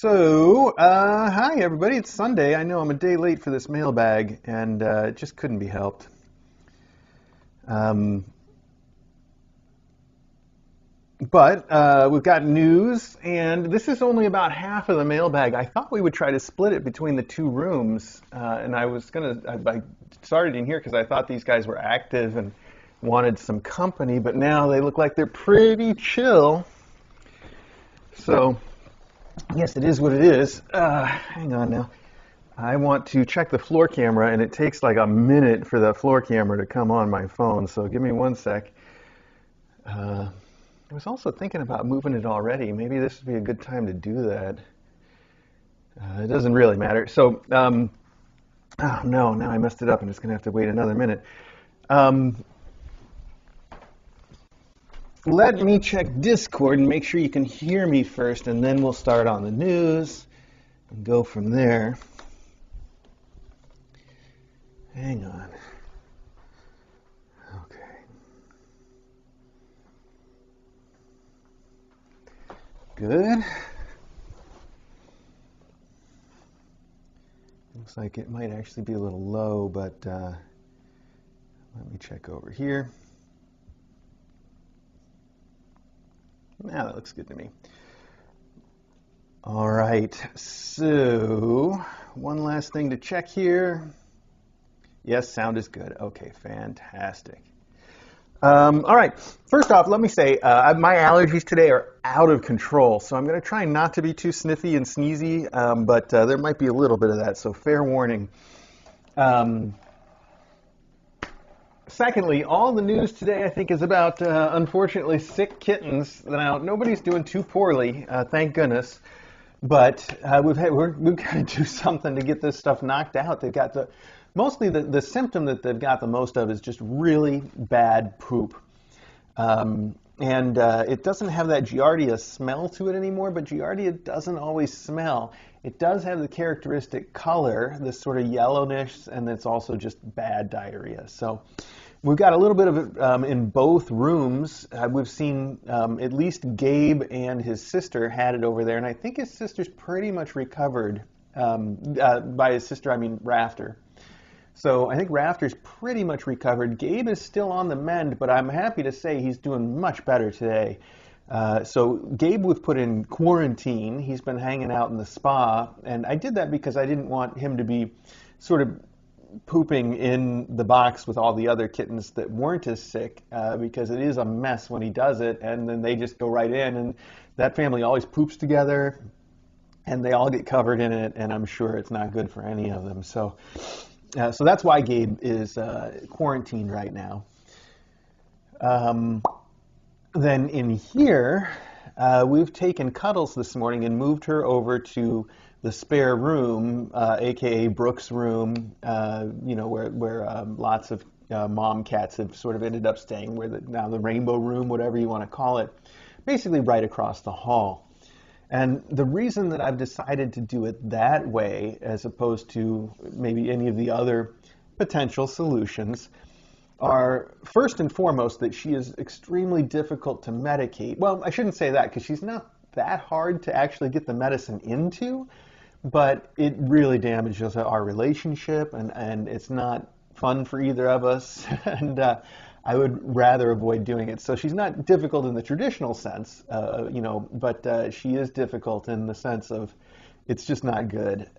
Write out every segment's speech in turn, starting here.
Hi everybody, it's Sunday. I know I'm a day late for this mailbag, and it just couldn't be helped. Um, but we've got news, and this is only about half of the mailbag. I thought we would try to split it between the two rooms, and I started in here because I thought these guys were active and wanted some company, but now they look like they're pretty chill. So, yes, it is what it is. Hang on now. I want to check the floor camera, and it takes like a minute for the floor camera to come on my phone, so give me one sec. I was also thinking about moving it already. Maybe this would be a good time to do that. It doesn't really matter. Oh no, now I messed it up. I'm just going to have to wait another minute. Um, Let me check Discord and make sure you can hear me first, and then we'll start on the news and go from there. Hang on. Okay. Good. Looks like it might actually be a little low, but let me check over here. Now that looks good to me. All right, so one last thing to check here. Yes, sound is good. Okay, fantastic. All right, first off, let me say my allergies today are out of control, so I'm going to try not to be too sniffy and sneezy, but there might be a little bit of that, so fair warning. Secondly, all the news today, I think, is about, unfortunately, sick kittens. Now, nobody's doing too poorly, thank goodness, but we've got to do something to get this stuff knocked out. They've got mostly the symptom that they've got the most of is just really bad poop. It doesn't have that Giardia smell to it anymore, but Giardia doesn't always smell. It does have the characteristic color, this sort of yellowness, and it's also just bad diarrhea. So we've got a little bit of it in both rooms. We've seen at least Gabe and his sister had it over there, and I think his sister's pretty much recovered. By his sister, I mean Rafter. So I think Rafter's pretty much recovered. Gabe is still on the mend, but I'm happy to say he's doing much better today. So Gabe was put in quarantine. He's been hanging out in the spa, and I did that because I didn't want him to be sort of pooping in the box with all the other kittens that weren't as sick, because it is a mess when he does it, and then they just go right in, and that family always poops together, and they all get covered in it, and I'm sure it's not good for any of them. So that's why Gabe is quarantined right now. Then in here, we've taken Cuddles this morning and moved her over to the spare room, aka Brooke's room, where lots of mom cats have sort of ended up staying, now the rainbow room, whatever you want to call it, basically right across the hall. And the reason that I've decided to do it that way, as opposed to maybe any of the other potential solutions, are first and foremost that she is extremely difficult to medicate. Well, I shouldn't say that because she's not that hard to actually get the medicine into, but it really damages our relationship, and it's not fun for either of us, and I would rather avoid doing it. So she's not difficult in the traditional sense, but she is difficult in the sense of it's just not good.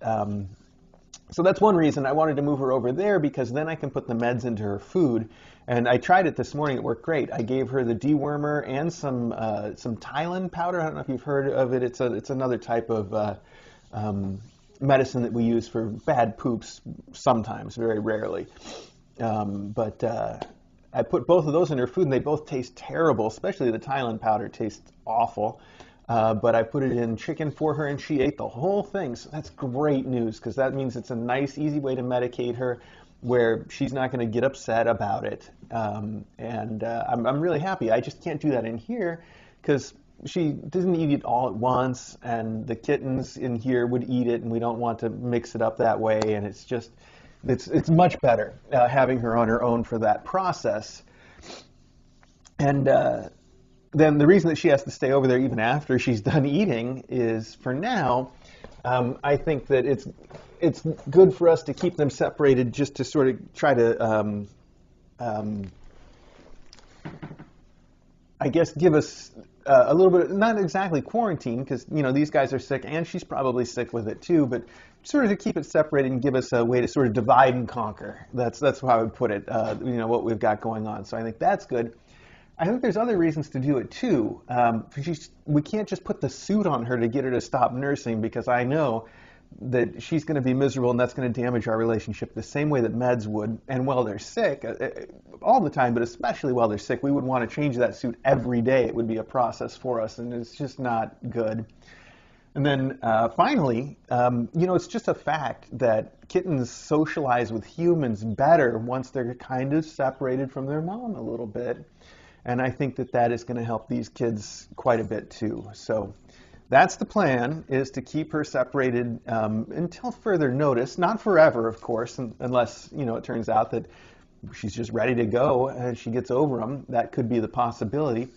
So that's one reason I wanted to move her over there, because then I can put the meds into her food. And I tried it this morning. It worked great. I gave her the dewormer and some Tylenol powder. I don't know if you've heard of it. It's another type of medicine that we use for bad poops sometimes, very rarely. But I put both of those in her food, and they both taste terrible, especially the Tylenol powder tastes awful. But I put it in chicken for her, and she ate the whole thing. So that's great news, because that means it's a nice, easy way to medicate her where she's not going to get upset about it. I'm really happy. I just can't do that in here because she doesn't eat it all at once, and the kittens in here would eat it, and we don't want to mix it up that way. And it's much better having her on her own for that process. And then the reason that she has to stay over there even after she's done eating is, for now, I think that it's good for us to keep them separated, just to sort of try to, I guess, give us a little bit, not exactly quarantine, because these guys are sick and she's probably sick with it too, but sort of to keep it separated and give us a way to sort of divide and conquer. That's how I would put it. What we've got going on. So I think that's good. I think there's other reasons to do it too. We can't just put the suit on her to get her to stop nursing, because I know that she's going to be miserable and that's going to damage our relationship the same way that meds would. And while they're sick, all the time, but especially while they're sick, we would want to change that suit every day. It would be a process for us, and it's just not good. And then finally, it's just a fact that kittens socialize with humans better once they're kind of separated from their mom a little bit. And I think that is going to help these kids quite a bit too. So that's the plan, is to keep her separated until further notice. Not forever, of course, unless it turns out that she's just ready to go and she gets over them. That could be the possibility.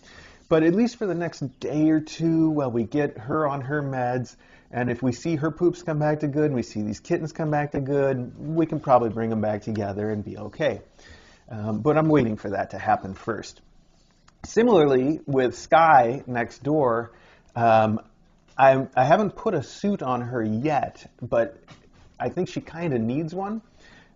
But at least for the next day or two, while we get her on her meds, and if we see her poops come back to good, and we see these kittens come back to good, we can probably bring them back together and be okay. But I'm waiting for that to happen first. Similarly, with Sky next door, I haven't put a suit on her yet, but I think she kind of needs one.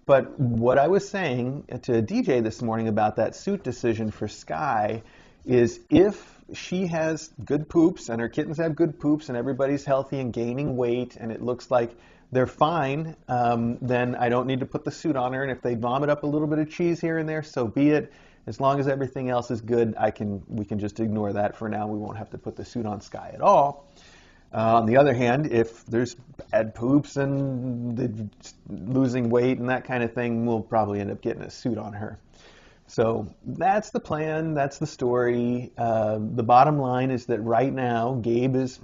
But what I was saying to DJ this morning about that suit decision for Sky is, if she has good poops and her kittens have good poops and everybody's healthy and gaining weight and it looks like they're fine, then I don't need to put the suit on her. And if they vomit up a little bit of cheese here and there, so be it. As long as everything else is good, we can just ignore that for now. We won't have to put the suit on Sky at all. On the other hand, if there's bad poops and losing weight and that kind of thing, we'll probably end up getting a suit on her. So that's the plan, that's the story. The bottom line is that right now, Gabe is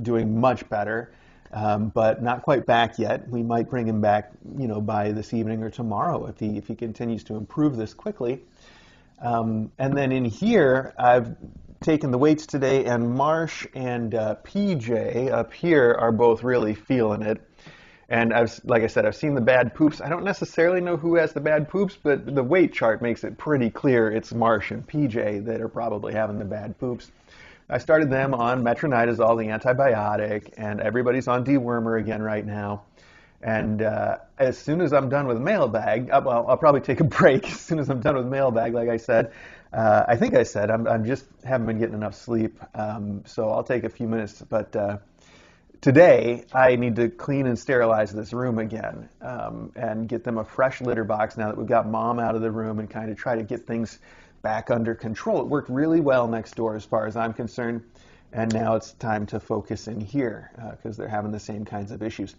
doing much better, but not quite back yet. We might bring him back, by this evening or tomorrow if he continues to improve this quickly. And then in here, I've taken the weights today, and Marsh and PJ up here are both really feeling it. And like I said, I've seen the bad poops. I don't necessarily know who has the bad poops, but the weight chart makes it pretty clear it's Marsh and PJ that are probably having the bad poops. I started them on metronidazole, the antibiotic, and everybody's on dewormer again right now. And as soon as I'm done with Mailbag, I'll probably take a break as soon as I'm done with Mailbag, like I said. I think I said I'm just haven't been getting enough sleep, so I'll take a few minutes. But today, I need to clean and sterilize this room again, and get them a fresh litter box now that we've got Mom out of the room, and kind of try to get things back under control. It worked really well next door as far as I'm concerned, and now it's time to focus in here because they're having the same kinds of issues.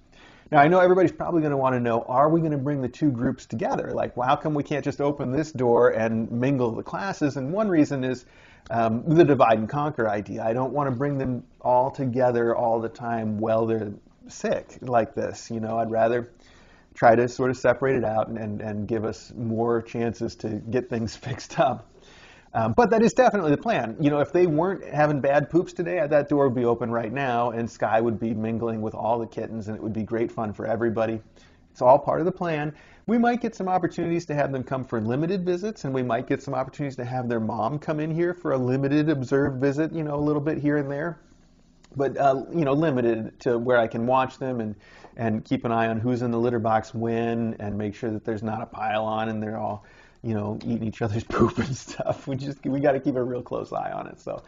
Now, I know everybody's probably going to want to know, are we going to bring the two groups together? Like, well, how come we can't just open this door and mingle the classes? And one reason is the divide and conquer idea. I don't want to bring them all together all the time while they're sick like this. I'd rather try to sort of separate it out and give us more chances to get things fixed up. But that is definitely the plan. If they weren't having bad poops today, that door would be open right now, and Sky would be mingling with all the kittens, and it would be great fun for everybody. It's all part of the plan. We might get some opportunities to have them come for limited visits, and we might get some opportunities to have their mom come in here for a limited observed visit, a little bit here and there. But, limited to where I can watch them and keep an eye on who's in the litter box when, and make sure that there's not a pile on and they're all eating each other's poop and stuff. We got to keep a real close eye on it. So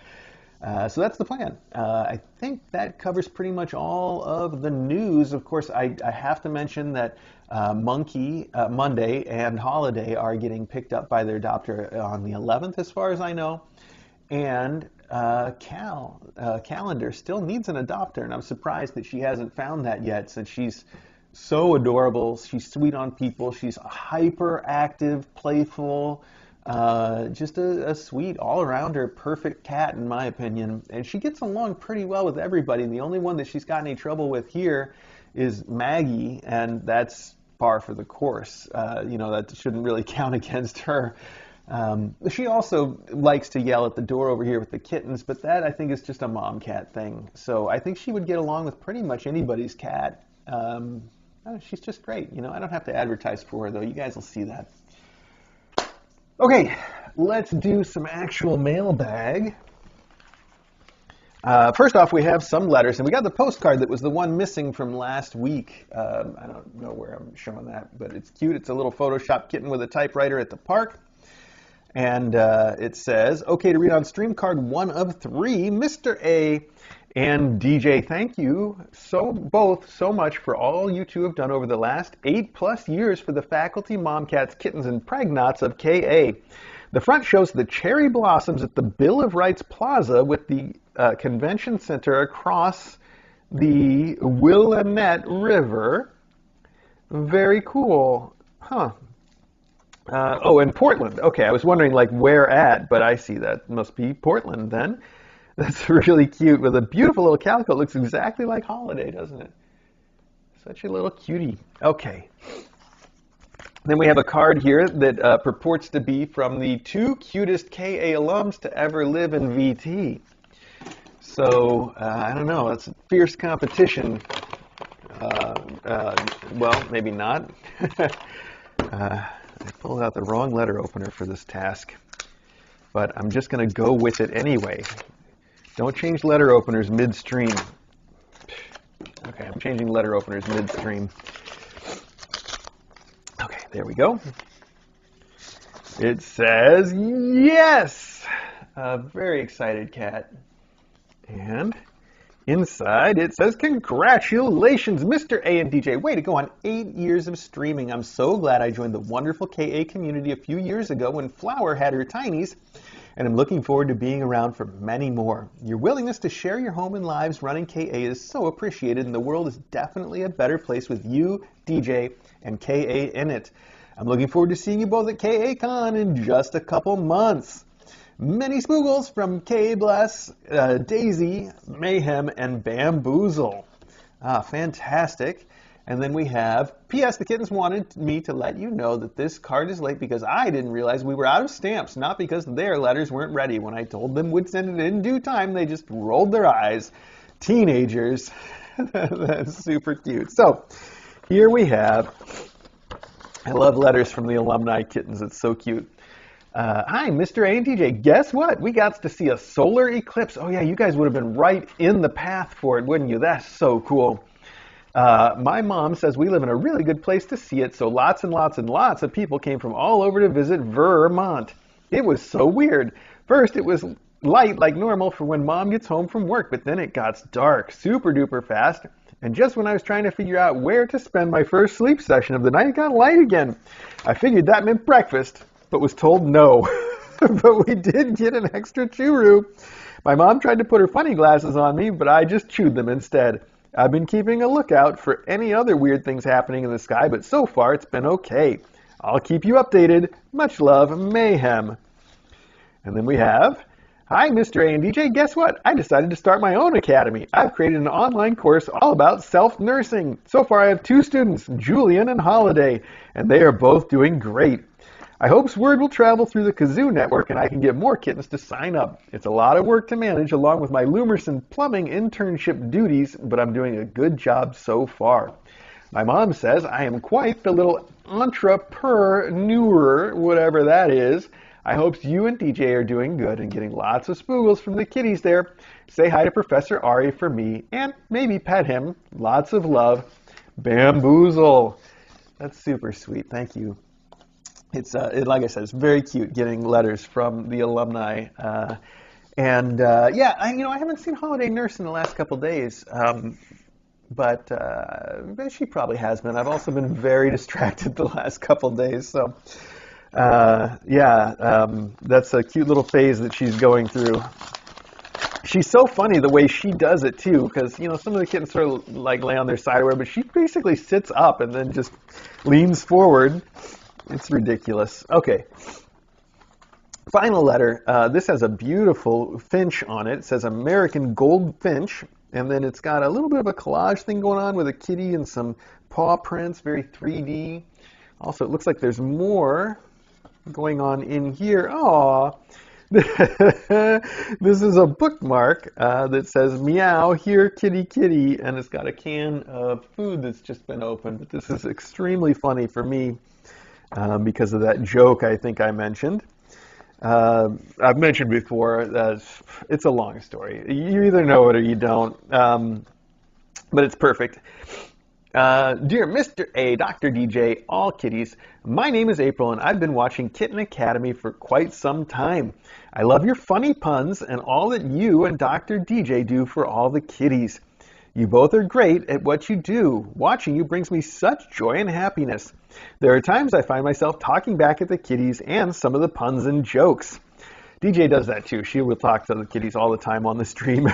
that's the plan. I think that covers pretty much all of the news. Of course, I have to mention that Monday and Holiday are getting picked up by their adopter on the 11th, as far as I know. And Calendar still needs an adopter, and I'm surprised that she hasn't found that yet, since she's so adorable. She's sweet on people. She's hyperactive, playful, just a sweet, all-arounder, perfect cat, in my opinion. And she gets along pretty well with everybody. The only one that she's got any trouble with here is Maggie, and that's par for the course. That shouldn't really count against her. She also likes to yell at the door over here with the kittens, but that I think is just a mom cat thing. So I think she would get along with pretty much anybody's cat. She's just great. You know, I don't have to advertise for her, though. You guys will see that. Okay, let's do some actual mailbag. First off, we have some letters, and we got the postcard that was the one missing from last week. I don't know where I'm showing that, but it's cute. It's a little Photoshop kitten with a typewriter at the park. And it says, okay to read on stream card 1 of 3, Mr. A and DJ, thank you both so much for all you two have done over the last 8+ years for the faculty, mom cats, kittens, and pregnots of KA. The front shows the cherry blossoms at the Bill of Rights Plaza with the convention center across the Willamette River. Very cool. Huh. Oh, in Portland. Okay, I was wondering like where at, but I see that must be Portland then. That's really cute with a beautiful little calico. It looks exactly like Holiday, doesn't it? Such a little cutie. Okay. Then we have a card here that purports to be from the 2 cutest KA alums to ever live in VT. So, I don't know. It's a fierce competition. Well, maybe not. I pulled out the wrong letter opener for this task, but I'm just going to go with it anyway. Don't change letter openers midstream. Okay, I'm changing letter openers midstream. Okay, there we go. It says yes! A very excited cat. And inside it says, congratulations, Mr. A and DJ. Way to go on 8 years of streaming. I'm so glad I joined the wonderful KA community a few years ago when Flower had her tinies, and I'm looking forward to being around for many more. Your willingness to share your home and lives running KA is so appreciated, and the world is definitely a better place with you, DJ, and KA in it. I'm looking forward to seeing you both at KA Con in just a couple months. Many spoogles from K Bless, Daisy, Mayhem, and Bamboozle. Fantastic. And then we have, P.S. The kittens wanted me to let you know that this card is late because I didn't realize we were out of stamps, not because their letters weren't ready. When I told them we'd send it in due time, they just rolled their eyes. Teenagers. That's super cute. So, here we have, I love letters from the alumni kittens. It's so cute. Hi, Mr. A and DJ. Guess what? We got to see a solar eclipse. Oh, yeah, you guys would have been right in the path for it, wouldn't you? That's so cool. My mom says we live in a really good place to see it, so lots and lots and lots of people came from all over to visit Vermont. It was so weird. First, it was light like normal for when Mom gets home from work, but then it got dark super duper fast. And just when I was trying to figure out where to spend my first sleep session of the night, it got light again. I figured that meant breakfast, but was told no. But we did get an extra churro. My mom tried to put her funny glasses on me, but I just chewed them instead. I've been keeping a lookout for any other weird things happening in the sky, but so far it's been okay. I'll keep you updated. Much love, Mayhem. And then we have, hi, Mr. A and DJ. Guess what? I decided to start my own academy. I've created an online course all about self-nursing. So far I have 2 students, Julian and Holiday, and they are both doing great. I hope word will travel through the Kazoo network and I can get more kittens to sign up. It's a lot of work to manage along with my Lumerson plumbing internship duties, but I'm doing a good job so far. My mom says I am quite the little entrepreneur, whatever that is. I hope you and DJ are doing good and getting lots of spoogles from the kitties there. Say hi to Professor Ari for me and maybe pet him. Lots of love. Bamboozle. That's super sweet. Thank you. It's like I said, it's very cute getting letters from the alumni, yeah, I haven't seen Holiday Nurse in the last couple days, but she probably has been. I've also been very distracted the last couple days, so that's a cute little phase that she's going through. She's so funny the way she does it too, because some of the kittens sort of like lay on their side or whatever, but she basically sits up and then just leans forward. It's ridiculous. Okay. Final letter. This has a beautiful finch on it. It says American Goldfinch. And then it's got a little bit of a collage thing going on with a kitty and some paw prints, very 3D. Also, it looks like there's more going on in here? Aw. This is a bookmark that says meow, here kitty kitty, and it's got a can of food that's just been opened. But this is extremely funny for me because of that joke I think I mentioned. I've mentioned before that it's a long story. You either know it or you don't, but it's perfect. Dear Mr. A, Dr. DJ, all kitties, my name is April and I've been watching Kitten Academy for quite some time. I love your funny puns and all that you and Dr. DJ do for all the kitties. You both are great at what you do. Watching you brings me such joy and happiness. There are times I find myself talking back at the kitties and some of the puns and jokes. DJ does that too. She will talk to the kitties all the time on the stream.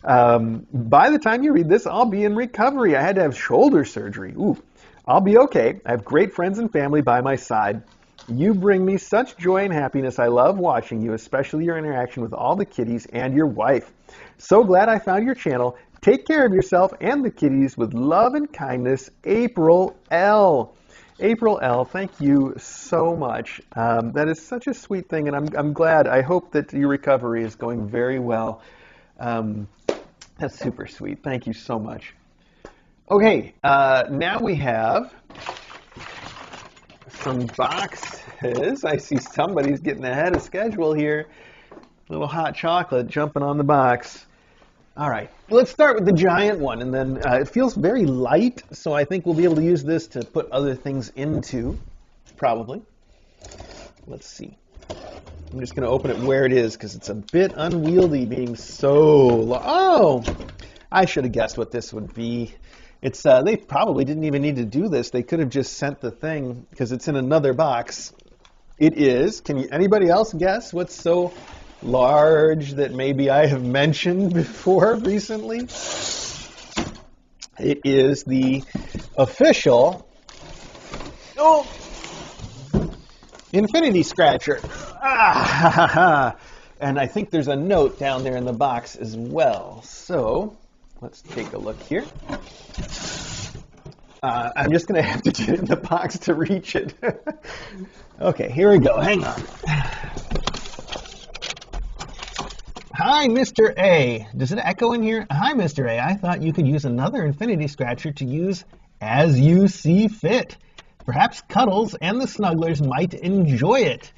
By the time you read this, I'll be in recovery. I had to have shoulder surgery. Ooh, I'll be okay. I have great friends and family by my side. You bring me such joy and happiness. I love watching you, especially your interaction with all the kitties and your wife. So glad I found your channel. Take care of yourself and the kitties with love and kindness, April L. April L, thank you so much. That is such a sweet thing, and I'm glad. I hope that your recovery is going very well. That's super sweet. Thank you so much. Okay, now we have some boxes. I see somebody's getting ahead of schedule here. Little hot chocolate jumping on the box. All right, let's start with the giant one, and then it feels very light, so I think we'll be able to use this to put other things into, probably. Let's see. I'm just going to open it where it is because it's a bit unwieldy being so long. Oh, I should have guessed what this would be. It's they probably didn't even need to do this. They could have just sent the thing because it's in another box. It is. Can anybody else guess what's so large that maybe I have mentioned before recently? It is the official Infinity Scratcher. And I think there's a note down there in the box as well. So let's take a look here. I'm just going to have to get in the box to reach it. Okay, here we go. Hang on. Hi, Mr. A. Does it echo in here? Hi, Mr. A. I thought you could use another Infinity Scratcher to use as you see fit. Perhaps Cuddles and the Snugglers might enjoy it.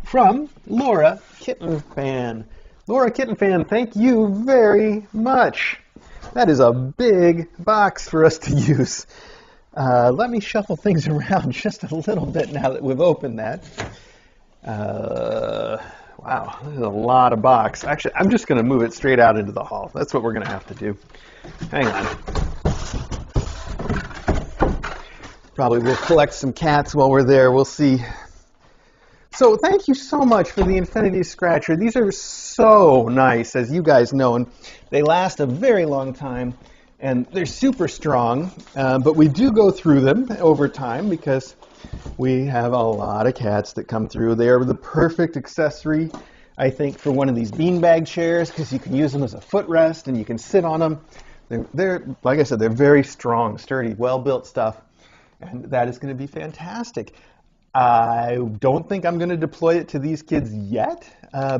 From Laura Kitten Fan. Laura Kitten Fan, thank you very much. That is a big box for us to use. Let me shuffle things around just a little bit now that we've opened that. Wow, this is a lot of box. Actually, I'm just going to move it straight out into the hall. That's what we're going to have to do. Hang on. Probably we'll collect some cats while we're there. We'll see. So thank you so much for the Infinity Scratcher. These are so nice, as you guys know, and they last a very long time, and they're super strong, but we do go through them over time because we have a lot of cats that come through. They are the perfect accessory, I think, for one of these beanbag chairs because you can use them as a footrest and you can sit on them. They're like I said, they're very strong, sturdy, well-built stuff, and that is going to be fantastic. I don't think I'm going to deploy it to these kids yet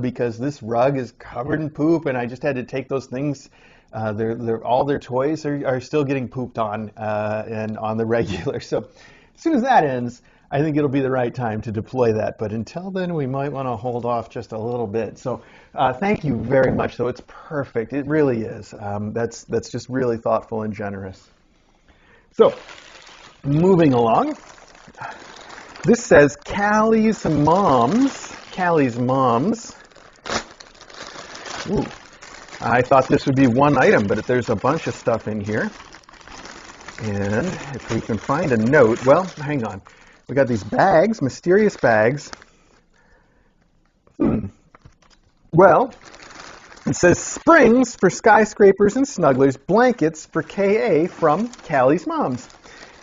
because this rug is covered in poop, and I just had to take those things. All their toys are still getting pooped on and on the regular. So as soon as that ends, I think it'll be the right time to deploy that. But until then, we might want to hold off just a little bit. So thank you very much, though. It's perfect. It really is. That's just really thoughtful and generous. So moving along. This says Callie's Moms. Callie's Moms. Ooh. I thought this would be one item, but there's a bunch of stuff in here. And if we can find a note, well, hang on. We got these bags, mysterious bags. Well, it says springs for skyscrapers and snugglers, blankets for KA from Callie's Moms.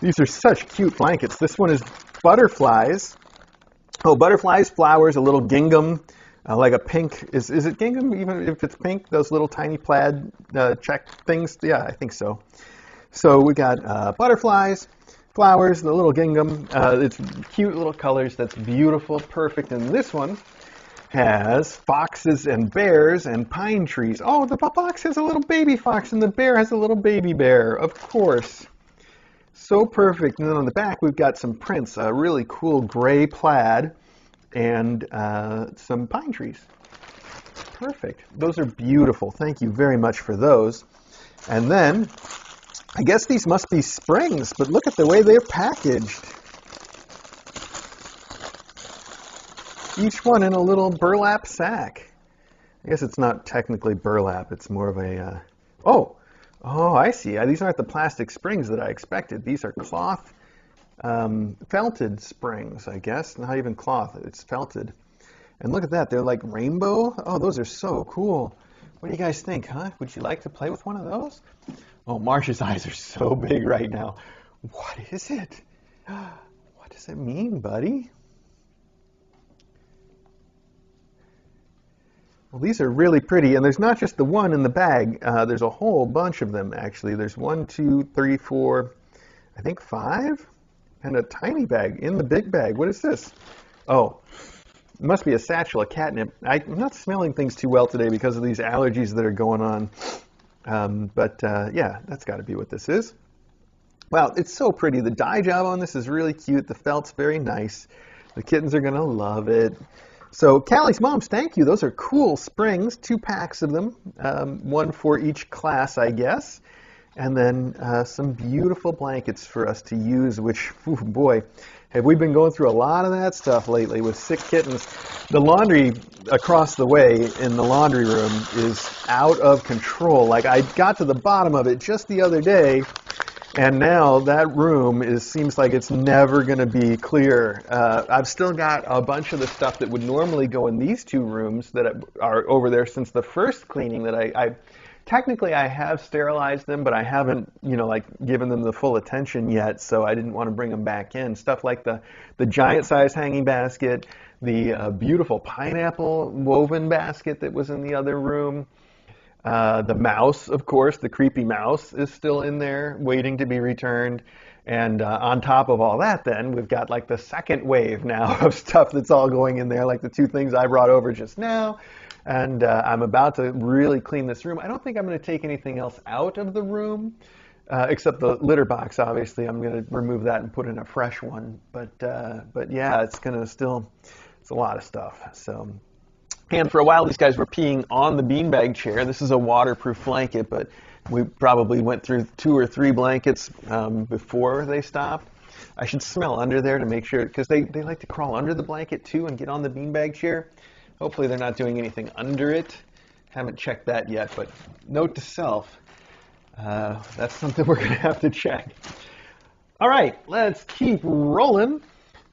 These are such cute blankets. This one is butterflies. Oh, butterflies, flowers, a little gingham, like a pink. Is it gingham even if it's pink? Those little tiny plaid check things? Yeah, I think so. So we got butterflies, flowers, the little gingham. It's cute little colors. That's beautiful, perfect. And this one has foxes and bears and pine trees. Oh, the box has a little baby fox and the bear has a little baby bear, of course. So perfect. And then on the back, we've got some prints, a really cool gray plaid and some pine trees. Perfect. Those are beautiful. Thank you very much for those. And then, I guess these must be springs, but look at the way they're packaged. Each one in a little burlap sack. I guess it's not technically burlap. It's more of a... Oh, I see. These aren't the plastic springs that I expected. These are cloth, felted springs, I guess. Not even cloth. It's felted. And look at that. They're like rainbow. Oh, those are so cool. What do you guys think, huh? Would you like to play with one of those? Oh, Marsh's eyes are so big right now. What is it? What does it mean, buddy? Well, these are really pretty, and there's not just the one in the bag. There's a whole bunch of them, actually. There's 1, 2, 3, 4, I think 5, and a tiny bag in the big bag. What is this? Oh, it must be a satchel of catnip. I'm not smelling things too well today because of these allergies that are going on. Yeah, that's got to be what this is. Wow, it's so pretty. The dye job on this is really cute. The felt's very nice. The kittens are going to love it. So, Callie's moms, thank you. Those are cool springs, 2 packs of them, 1 for each class, I guess. And then some beautiful blankets for us to use, which, ooh, boy, have we been going through a lot of that stuff lately with sick kittens. The laundry across the way in the laundry room is out of control. Like, I got to the bottom of it just the other day, and now that room seems like it's never going to be clear. I've still got a bunch of the stuff that would normally go in these 2 rooms that are over there since the first cleaning that I technically I have sterilized them, but I haven't, given them the full attention yet, so I didn't want to bring them back in. Stuff like the giant size hanging basket, the beautiful pineapple woven basket that was in the other room. The mouse, of course, the creepy mouse is still in there waiting to be returned. And on top of all that, then, we've got like the second wave now of stuff that's all going in there, like the 2 things I brought over just now. And I'm about to really clean this room. I don't think I'm going to take anything else out of the room, except the litter box, obviously. I'm going to remove that and put in a fresh one. But yeah, it's a lot of stuff. So. And for a while, these guys were peeing on the beanbag chair. This is a waterproof blanket, but we probably went through 2 or 3 blankets before they stopped. I should smell under there to make sure, because they like to crawl under the blanket too and get on the beanbag chair. Hopefully they're not doing anything under it. Haven't checked that yet, but note to self, that's something we're going to have to check. All right, let's keep rolling.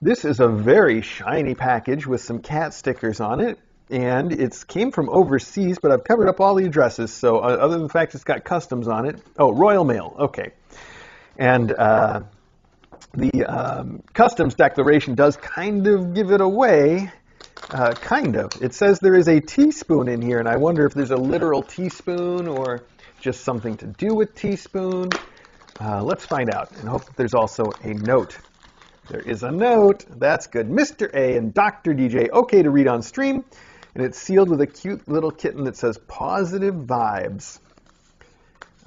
This is a very shiny package with some cat stickers on it. And it came from overseas, but I've covered up all the addresses. So other than the fact it's got customs on it. Oh, Royal Mail. Okay. And the customs declaration does kind of give it away. Kind of. It says there is a teaspoon in here, and I wonder if there's a literal teaspoon or just something to do with teaspoon. Let's find out, and hope that there's also a note. There is a note. That's good. Mr. A and Dr. DJ, okay to read on stream. And it's sealed with a cute little kitten that says positive vibes.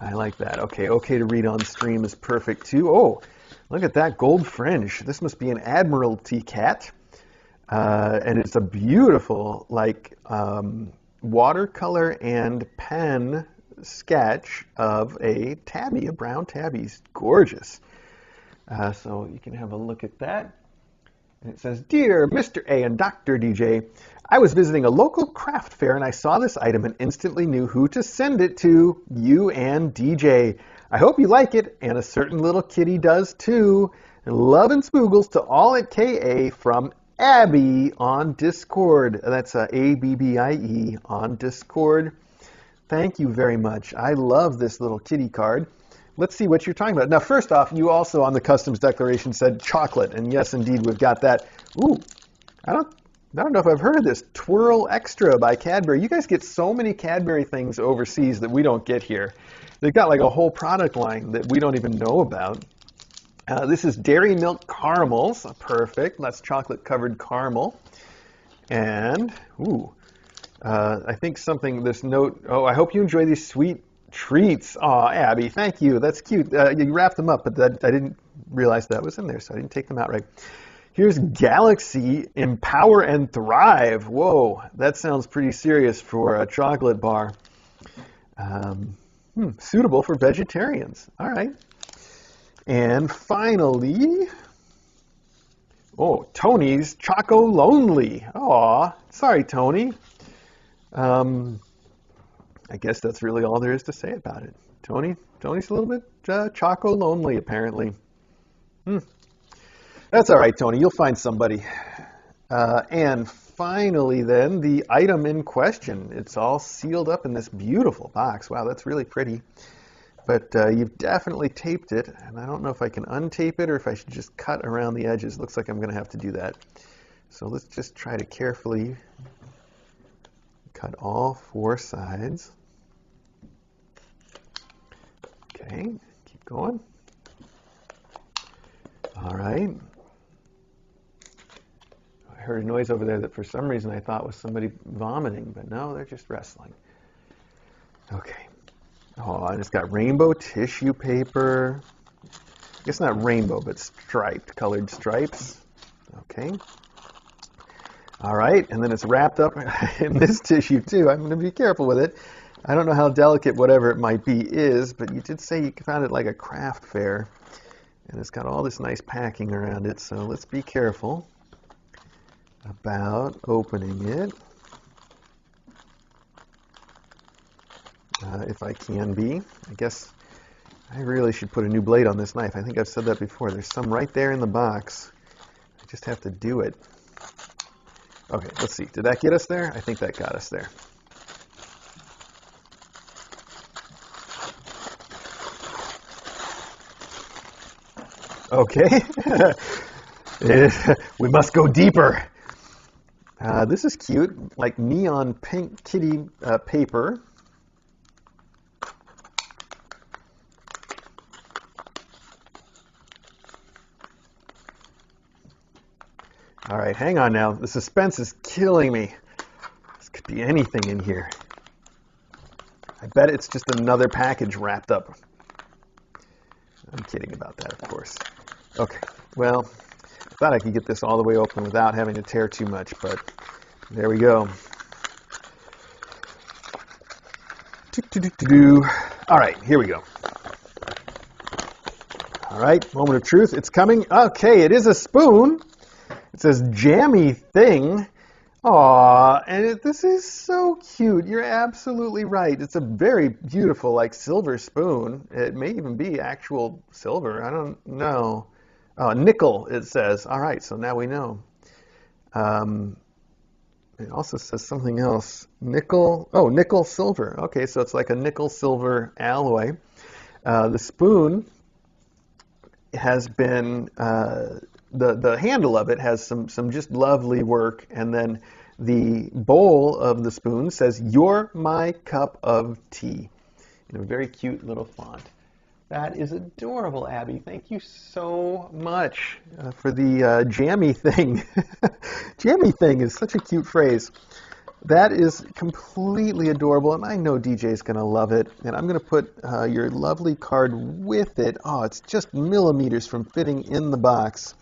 I like that. Okay to read on stream is perfect too. Oh, look at that gold fringe. This must be an Admiralty cat. And it's a beautiful, watercolor and pen sketch of a tabby, a brown tabby. It's gorgeous. So you can have a look at that. And it says, Dear Mr. A and Dr. DJ, I was visiting a local craft fair and I saw this item and instantly knew who to send it to, you and DJ. I hope you like it, and a certain little kitty does too. And love and spoogles to all at KA from Abby on Discord. That's ABBIE on Discord. Thank you very much. I love this little kitty card. Let's see what you're talking about. Now, first off, you also on the customs declaration said chocolate, and yes, indeed, we've got that. Ooh, I don't know if I've heard of this. Twirl Extra by Cadbury. You guys get so many Cadbury things overseas that we don't get here. They've got like a whole product line that we don't even know about. This is Dairy Milk Caramels. Perfect. That's chocolate covered caramel. And, ooh, I think something, this note, oh, I hope you enjoy these sweet treats. Aw, Abby, thank you. That's cute. You wrapped them up, but I didn't realize that was in there, so I didn't take them out right. Here's Galaxy Empower and Thrive. Whoa, that sounds pretty serious for a chocolate bar. Suitable for vegetarians. All right. And finally, oh, Tony's Choco Lonely. Aw, sorry, Tony. I guess that's really all there is to say about it. Tony's a little bit Choco Lonely, apparently. That's all right, Tony. You'll find somebody. And finally, then, the item in question. It's all sealed up in this beautiful box. Wow, that's really pretty. But you've definitely taped it, and I don't know if I can untape it or if I should just cut around the edges. Looks like I'm going to have to do that. So let's just try to carefully cut all 4 sides. Okay, keep going. All right. I heard a noise over there that for some reason I thought was somebody vomiting, but no, they're just wrestling. Okay. Oh, and it's got rainbow tissue paper. I guess not rainbow, but striped, colored stripes. Okay. All right, and then it's wrapped up in this tissue too. I'm going to be careful with it. I don't know how delicate whatever it might be is, but you did say you found it like a craft fair. And it's got all this nice packing around it, so let's be careful about opening it. If I can be. I guess I really should put a new blade on this knife. I think I've said that before. There's some right there in the box. I just have to do it. Okay, let's see. Did that get us there? I think that got us there. Okay. We must go deeper. This is cute, like neon pink kitty paper. All right, hang on now. The suspense is killing me. This could be anything in here. I bet it's just another package wrapped up. I'm kidding about that, of course. Okay, well, I thought I could get this all the way open without having to tear too much, but there we go. All right, here we go. All right, moment of truth. It's coming. Okay, it is a spoon. It says jammy thing. Aw, and this is so cute. You're absolutely right. It's a very beautiful, like, silver spoon. It may even be actual silver. I don't know. Nickel, it says. All right, so now we know. It also says something else. Nickel. Oh, nickel silver. Okay, so it's like a nickel silver alloy. The spoon has been... The handle of it has some just lovely work, and then the bowl of the spoon says, "You're my cup of tea," in a very cute little font. That is adorable, Abby. Thank you so much for the jammy thing. Jammy thing is such a cute phrase. That is completely adorable, and I know DJ's going to love it. And I'm going to put your lovely card with it. Oh, it's just millimeters from fitting in the box.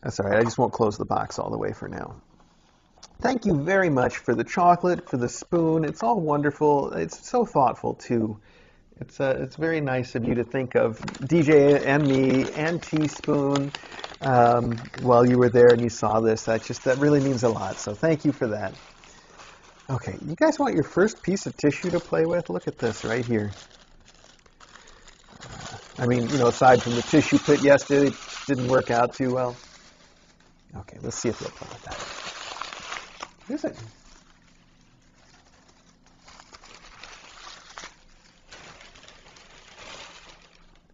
That's all right. I just won't close the box all the way for now. Thank you very much for the chocolate, for the spoon. It's all wonderful. It's so thoughtful, too. It's very nice of you to think of DJ and me and Teaspoon while you were there and you saw this. That really means a lot. So thank you for that. Okay, you guys want your first piece of tissue to play with? Look at this right here. I mean, you know, aside from the tissue pit yesterday, it didn't work out too well. Okay, let's see if they'll play with that. What is it?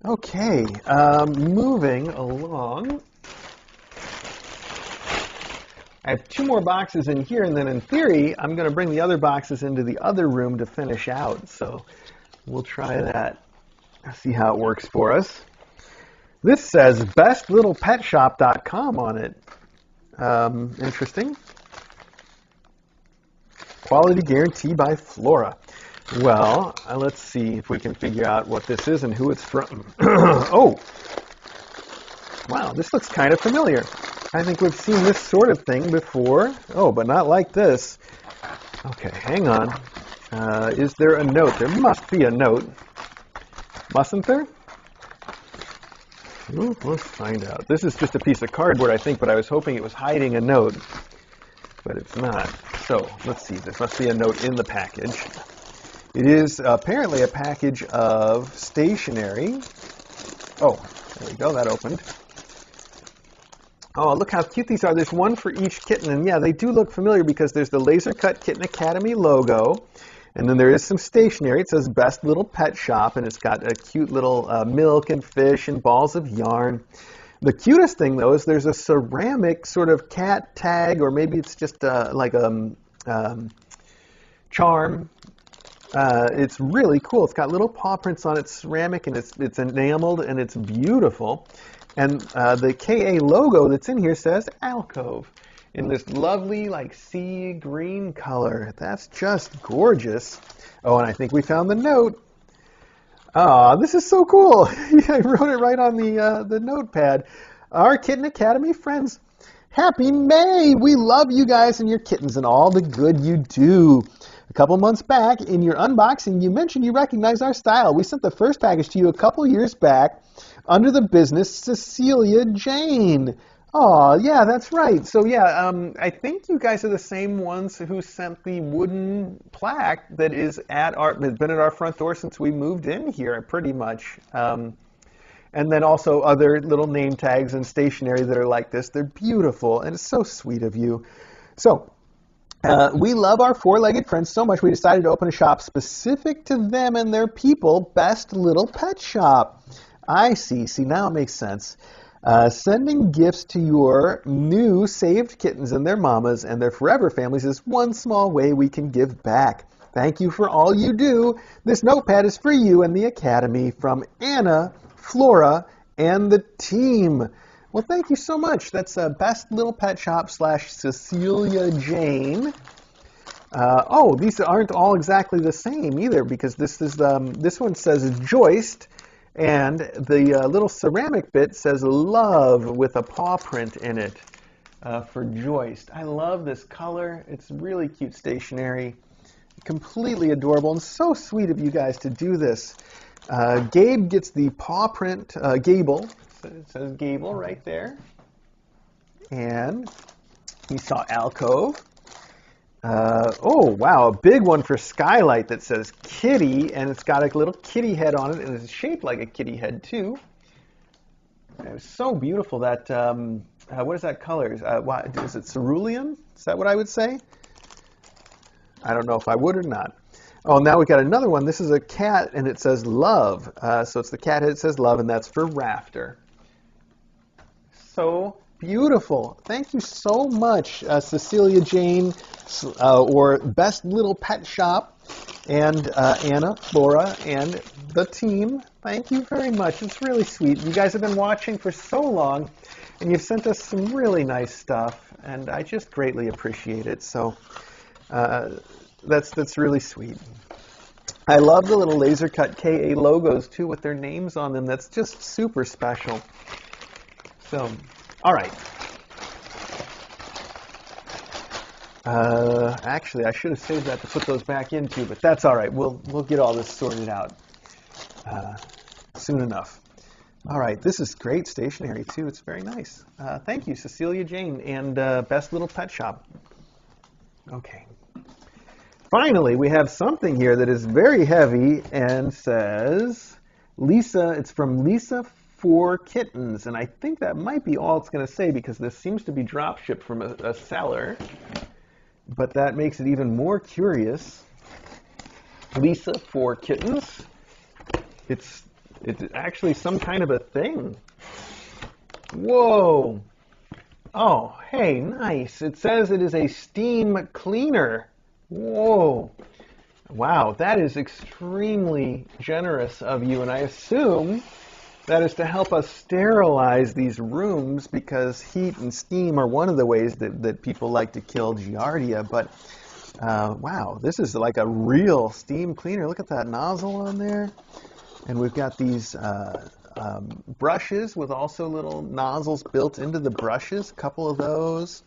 Okay, moving along. I have 2 more boxes in here, and then in theory, I'm going to bring the other boxes into the other room to finish out. So we'll try that. See how it works for us. This says bestlittlepetshop.com on it. Interesting. Quality guarantee by Flora. Well, let's see if we can figure out what this is and who it's from. Oh, wow, this looks kind of familiar. I think we've seen this sort of thing before. Oh, but not like this. Okay, hang on. Is there a note? There must be a note. Mustn't there? Ooh, let's find out. This is just a piece of cardboard, I think, but I was hoping it was hiding a note. But it's not. So, let's see. There must be a note in the package. It is apparently a package of stationery. Oh, there we go. That opened. Oh, look how cute these are. There's one for each kitten. And yeah, they do look familiar because there's the laser cut Kitten Academy logo. And then there is some stationery. It says Best Little Pet Shop, and it's got a cute little milk and fish and balls of yarn. The cutest thing, though, is there's a ceramic sort of cat tag, or maybe it's just like a charm. It's really cool. It's got little paw prints on it, ceramic, and it's enameled, and it's beautiful. And the KA logo that's in here says Alcove in this lovely, like, sea green color. That's just gorgeous. Oh, and I think we found the note. Ah, this is so cool. I wrote it right on the notepad. Our Kitten Academy friends, happy May. We love you guys and your kittens and all the good you do. A couple months back in your unboxing, you mentioned you recognize our style. We sent the first package to you a couple years back under the business Cecilia Jane. Oh, yeah, that's right. So, yeah, I think you guys are the same ones who sent the wooden plaque that has been at our front door since we moved in here, pretty much. And then also other little name tags and stationery that are like this. They're beautiful, and it's so sweet of you. So, we love our four-legged friends so much we decided to open a shop specific to them and their people, Best Little Pet Shop. I see. See, now it makes sense. Sending gifts to your new saved kittens and their mamas and their forever families is one small way we can give back. Thank you for all you do. This notepad is for you and the Academy from Anna, Flora, and the team. Well, thank you so much. That's Best Little Pet Shop / Cecilia Jane. Oh, these aren't all exactly the same either because this one says Joist. And the little ceramic bit says love with a paw print in it for Joist. I love this color. It's really cute stationery. Completely adorable and so sweet of you guys to do this. Gabe gets the paw print, Gable. So it says Gable right there. And he saw Alcove. Oh, wow, a big one for Skylight that says Kitty, and it's got a little kitty head on it, and it's shaped like a kitty head, too. It was so beautiful that, what is that color? Is it cerulean? Is that what I would say? I don't know if I would or not. Oh, now we got another one. This is a cat, and it says Love. So it's the cat head that says Love, and that's for Rafter. So beautiful. Thank you so much, Cecilia Jane, or Best Little Pet Shop, and Anna, Flora, and the team. Thank you very much. It's really sweet. You guys have been watching for so long, and you've sent us some really nice stuff, and I just greatly appreciate it. So that's really sweet. I love the little laser cut KA logos, too, with their names on them. That's just super special. So, all right. Actually, I should have saved that to put those back into, but that's all right. We'll get all this sorted out soon enough. All right, this is great stationery, too. It's very nice. Thank you, Cecilia Jane, and Best Little Pet Shop. Okay. Finally, we have something here that is very heavy and says, Lisa, it's from Lisa for Kittens, and I think that might be all it's going to say because this seems to be drop shipped from a seller, but that makes it even more curious. Lisa for Kittens. It's actually some kind of a thing. Whoa. Oh, hey, nice. It says it is a steam cleaner. Whoa. Wow, that is extremely generous of you, and I assume That is to help us sterilize these rooms because heat and steam are one of the ways that people like to kill Giardia. But wow, this is like a real steam cleaner. Look at that nozzle on there. And we've got these brushes with also little nozzles built into the brushes, a couple of those.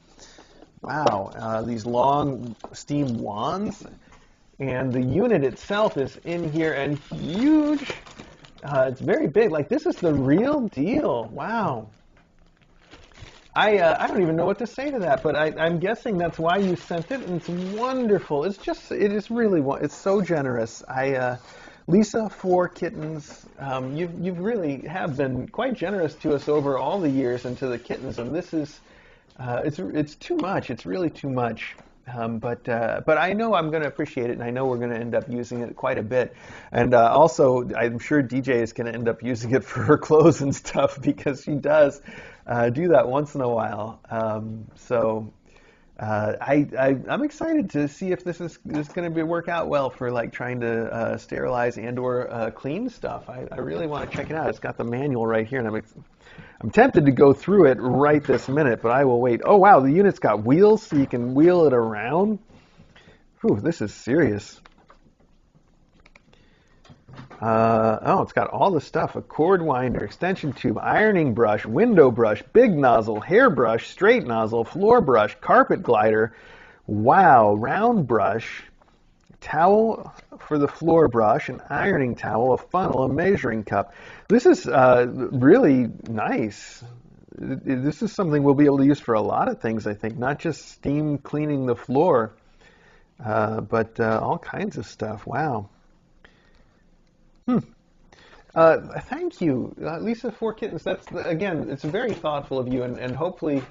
Wow, these long steam wands. And the unit itself is in here and huge. It's very big. Like, this is the real deal. Wow. I don't even know what to say to that, but I'm guessing that's why you sent it, and it's wonderful. It is really, it's so generous. Lisa, 4 kittens, you really have been quite generous to us over all the years and to the kittens, and this is, it's too much. It's really too much. But I know I'm going to appreciate it, and I know we're going to end up using it quite a bit. And also, I'm sure DJ is going to end up using it for her clothes and stuff because she does do that once in a while. I'm excited to see if this is going to work out well for like trying to sterilize and/or clean stuff. I really want to check it out. It's got the manual right here, and I'm tempted to go through it right this minute, but I will wait. Oh, wow, the unit's got wheels so you can wheel it around. Whew, this is serious. Oh, it's got all the stuff. A cord winder, extension tube, ironing brush, window brush, big nozzle, hair brush, straight nozzle, floor brush, carpet glider. Wow, round brush, towel for the floor brush, an ironing towel, a funnel, a measuring cup. This is really nice. This is something we'll be able to use for a lot of things, I think, not just steam cleaning the floor, but all kinds of stuff. Wow. Thank you, Lisa, 4 kittens. That's again, it's very thoughtful of you, and hopefully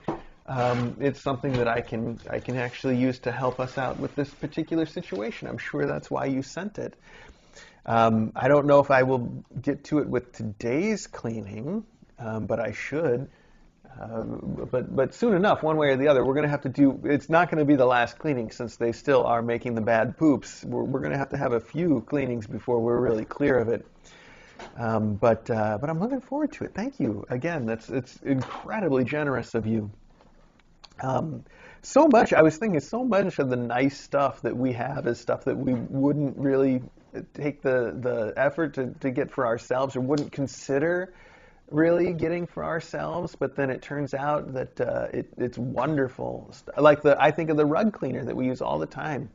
it's something that I can actually use to help us out with this particular situation. I'm sure that's why you sent it. I don't know if I will get to it with today's cleaning, but I should. But soon enough, one way or the other, we're going to have to do. It's not going to be the last cleaning since they still are making the bad poops. We're going to have a few cleanings before we're really clear of it. But I'm looking forward to it. Thank you again. It's incredibly generous of you. So much, I was thinking, so much of the nice stuff that we have is stuff that we wouldn't really take the effort to get for ourselves or wouldn't consider really getting for ourselves, but then it turns out that it's wonderful. Like I think of the rug cleaner that we use all the time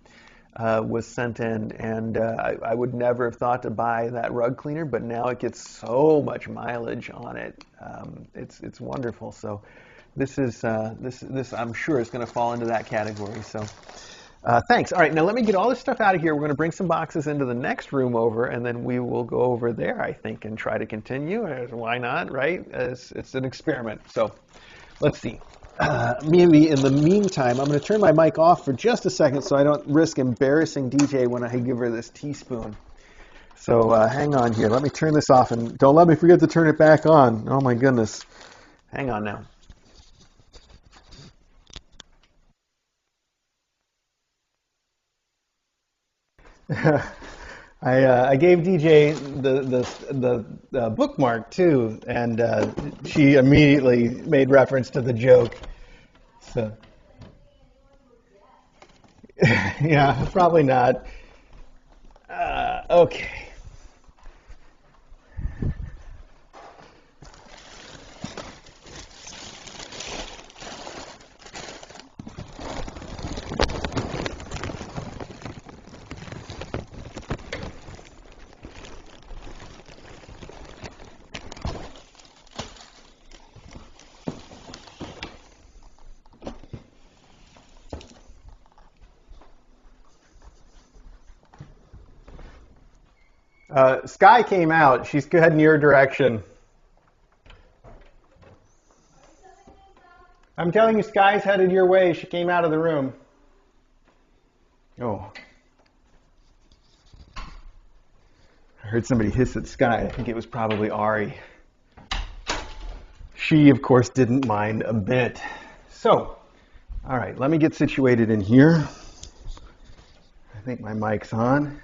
was sent in, and I would never have thought to buy that rug cleaner, but now it gets so much mileage on it. It's wonderful. So this I'm sure is going to fall into that category. So thanks. All right, now let me get all this stuff out of here. We're going to bring some boxes into the next room over, and then we will go over there, I think, and try to continue. Why not, right? It's an experiment. So let's see. Maybe in the meantime, I'm going to turn my mic off for just a second so I don't risk embarrassing DJ when I give her this teaspoon. So hang on here. Let me turn this off, and don't let me forget to turn it back on. Oh, my goodness. Hang on now. I gave DJ the bookmark too, and she immediately made reference to the joke. So yeah, probably not. Okay. Sky came out. She's heading your direction. I'm telling you, Sky's headed your way. She came out of the room. Oh. I heard somebody hiss at Sky. I think it was probably Ari. She, of course, didn't mind a bit. So, all right, let me get situated in here. I think my mic's on.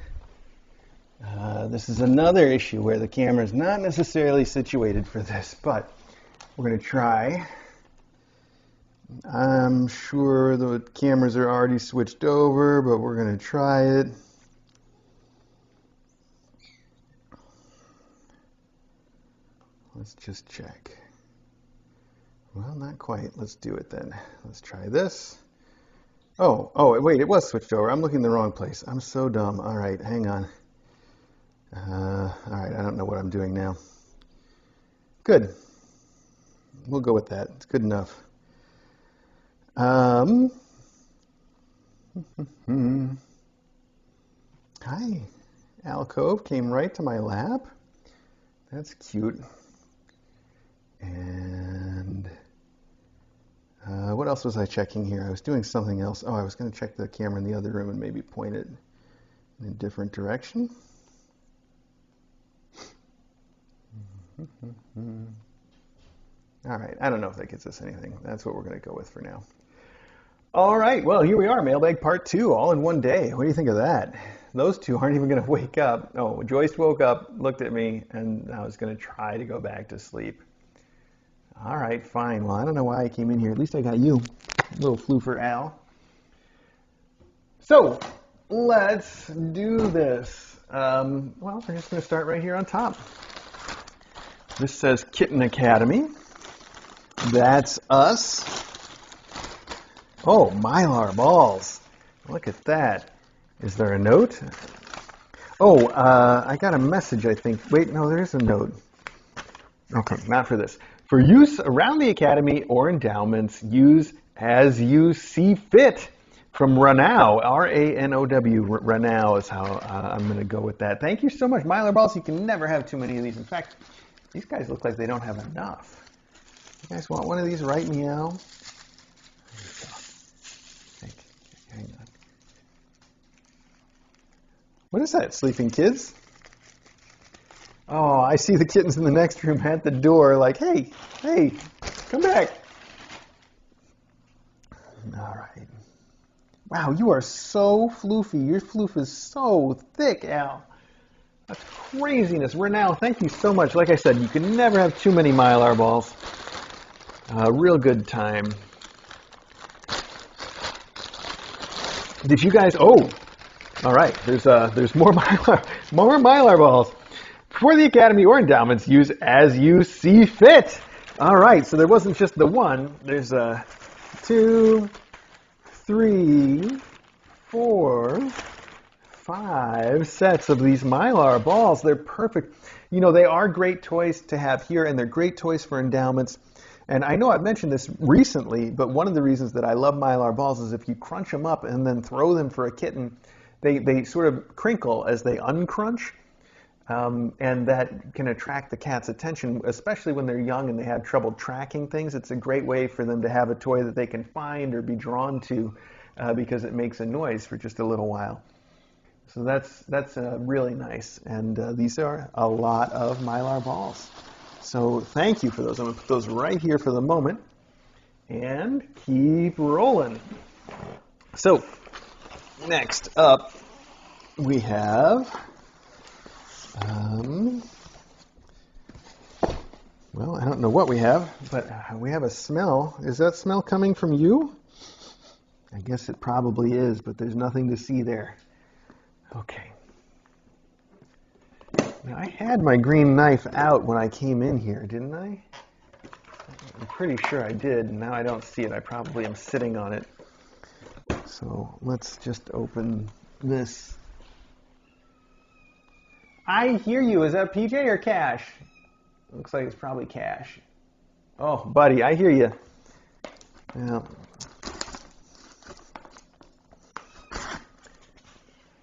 This is another issue where the camera is not necessarily situated for this, but we're going to try. I'm sure the cameras are already switched over, but we're going to try it. Let's just check. Well, not quite. Let's do it then. Let's try this. Oh, wait, it was switched over. I'm looking in the wrong place. I'm so dumb. All right, hang on. All right, I don't know what I'm doing now. Good. We'll go with that. It's good enough. Hi, alcove came right to my lap. That's cute. And what else was I checking here? I was doing something else. Oh, I was going to check the camera in the other room and maybe point it in a different direction. All right, I don't know if that gets us anything. That's what we're going to go with for now. All right, well, here we are, Mailbag Part 2, all in one day. What do you think of that? Those two aren't even going to wake up. Oh, Joyce woke up, looked at me, and I was going to try to go back to sleep. All right, fine. Well, I don't know why I came in here. At least I got you, little floofer Al. So, let's do this. Well, we're just going to start right here on top. This says Kitten Academy. That's us. Oh, Mylar balls. Look at that. Is there a note? Oh, I got a message, I think. Wait, no, there is a note. Okay, not for this. For use around the Academy or endowments, use as you see fit. From Ranow, R-A-N-O-W, Ranow is how I'm going to go with that. Thank you so much. Mylar balls, you can never have too many of these. In fact, these guys look like they don't have enough. You guys want one of these right meow? Hang on. What is that, sleeping kids? Oh, I see the kittens in the next room at the door like, hey, come back. All right. Wow, you are so floofy. Your floof is so thick, Al. That's craziness. Renown, thank you so much. Like I said, you can never have too many Mylar balls. Real good time. Did you guys? Oh, all right. There's more Mylar balls. For the Academy or endowments, use as you see fit. All right. So there wasn't just the one. There's 2, 3, 4, 5 sets of these Mylar balls. They're perfect. You know, they are great toys to have here, and they're great toys for endowments. And I know I've mentioned this recently, but one of the reasons that I love Mylar balls is if you crunch them up and then throw them for a kitten, they sort of crinkle as they uncrunch, and that can attract the cat's attention, especially when they're young and they have trouble tracking things. It's a great way for them to have a toy that they can find or be drawn to because it makes a noise for just a little while. So that's really nice, and these are a lot of Mylar balls. So thank you for those. I'm going to put those right here for the moment and keep rolling. So next up we have, well, I don't know what we have, but we have a smell. Is that smell coming from you? I guess it probably is, but there's nothing to see there. Okay. Now, I had my green knife out when I came in here, didn't I? I'm pretty sure I did, and now I don't see it. I probably am sitting on it. So let's just open this. I hear you. Is that PJ or Cash? Looks like it's probably Cash. Oh, buddy, I hear you. Yeah.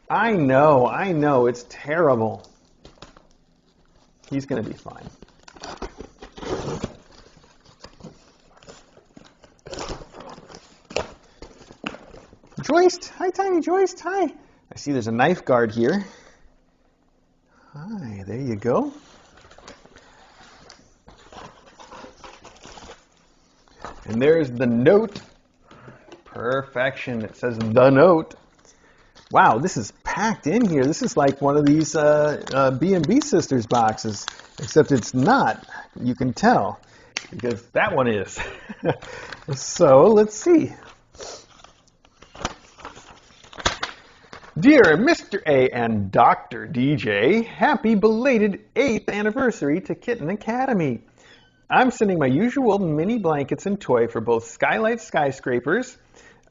I know. It's terrible. He's going to be fine. Joyce, hi, Tiny Joyce, hi. I see there's a knife guard here. Hi, there you go. And there's the note. Perfection. It says the note. Wow, this is packed in here. This is like one of these B&B Sisters boxes, except it's not. You can tell, because that one is. So let's see. Dear Mr. A and Dr. DJ, happy belated 8th anniversary to Kitten Academy. I'm sending my usual mini blankets and toy for both Skylight Skyscrapers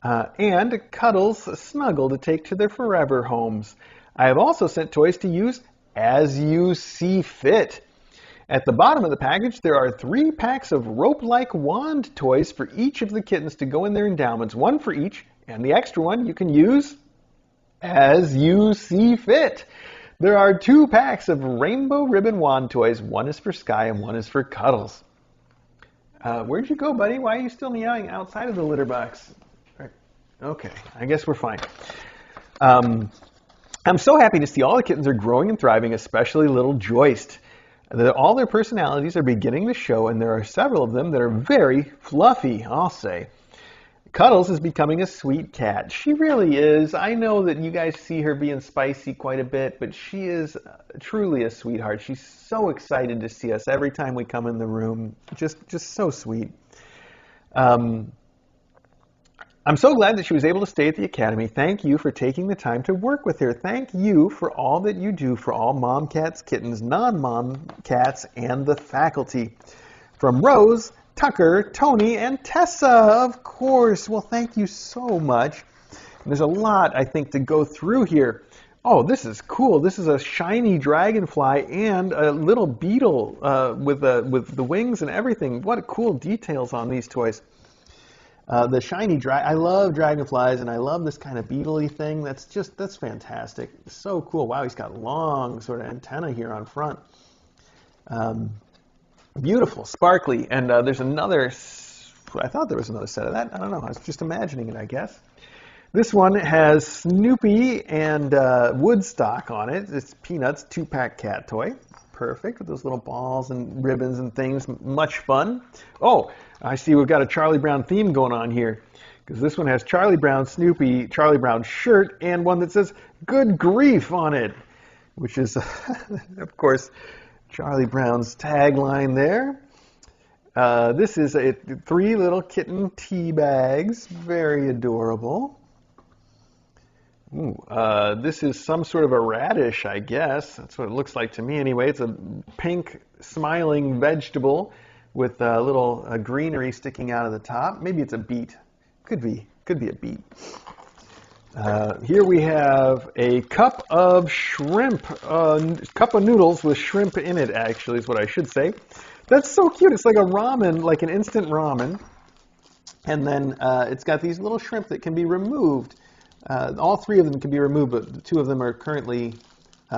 and Cuddles Snuggle to take to their forever homes. I have also sent toys to use as you see fit. At the bottom of the package, there are 3 packs of rope-like wand toys for each of the kittens to go in their endowments, 1 for each, and the extra one you can use as you see fit. There are 2 packs of rainbow ribbon wand toys. 1 is for Sky and 1 is for Cuddles. Where'd you go, buddy? Why are you still meowing outside of the litter box? Okay, I guess we're fine. I'm so happy to see all the kittens are growing and thriving, especially little Joyce. All their personalities are beginning to show, and there are several of them that are very fluffy, I'll say. Cuddles is becoming a sweet cat. She really is. I know that you guys see her being spicy quite a bit, but she is truly a sweetheart. She's so excited to see us every time we come in the room. Just so sweet. I'm so glad that she was able to stay at the Academy. Thank you for taking the time to work with her. Thank you for all that you do for all mom cats, kittens, non-mom cats, and the faculty. From Rose, Tucker, Tony, and Tessa, of course. Well, thank you so much. There's a lot, I think, to go through here. Oh, this is cool. This is a shiny dragonfly and a little beetle with the wings and everything. What cool details on these toys. The shiny I love dragonflies, and I love this kind of beetle-y thing. That's fantastic. So cool. Wow, he's got long sort of antenna here on front. Beautiful, sparkly, and there's another, I thought there was another set of that. I don't know, I was just imagining it, I guess. This one has Snoopy and Woodstock on it. It's Peanuts 2-pack cat toy. Perfect, with those little balls and ribbons and things. Much fun. Oh, I see we've got a Charlie Brown theme going on here, because this one has Charlie Brown, Snoopy, Charlie Brown shirt, and one that says, "Good grief" on it, which is, of course, Charlie Brown's tagline there. This is 3 little kitten tea bags. Very adorable. Ooh, this is some sort of a radish, I guess. That's what it looks like to me anyway. It's a pink smiling vegetable with a little greenery sticking out of the top. Maybe it's a beet. Could be a beet. Here we have a cup of shrimp, cup of noodles with shrimp in it, actually, is what I should say. That's so cute. It's like a ramen, like an instant ramen. And then it's got these little shrimp that can be removed. All 3 of them can be removed, but 2 of them are currently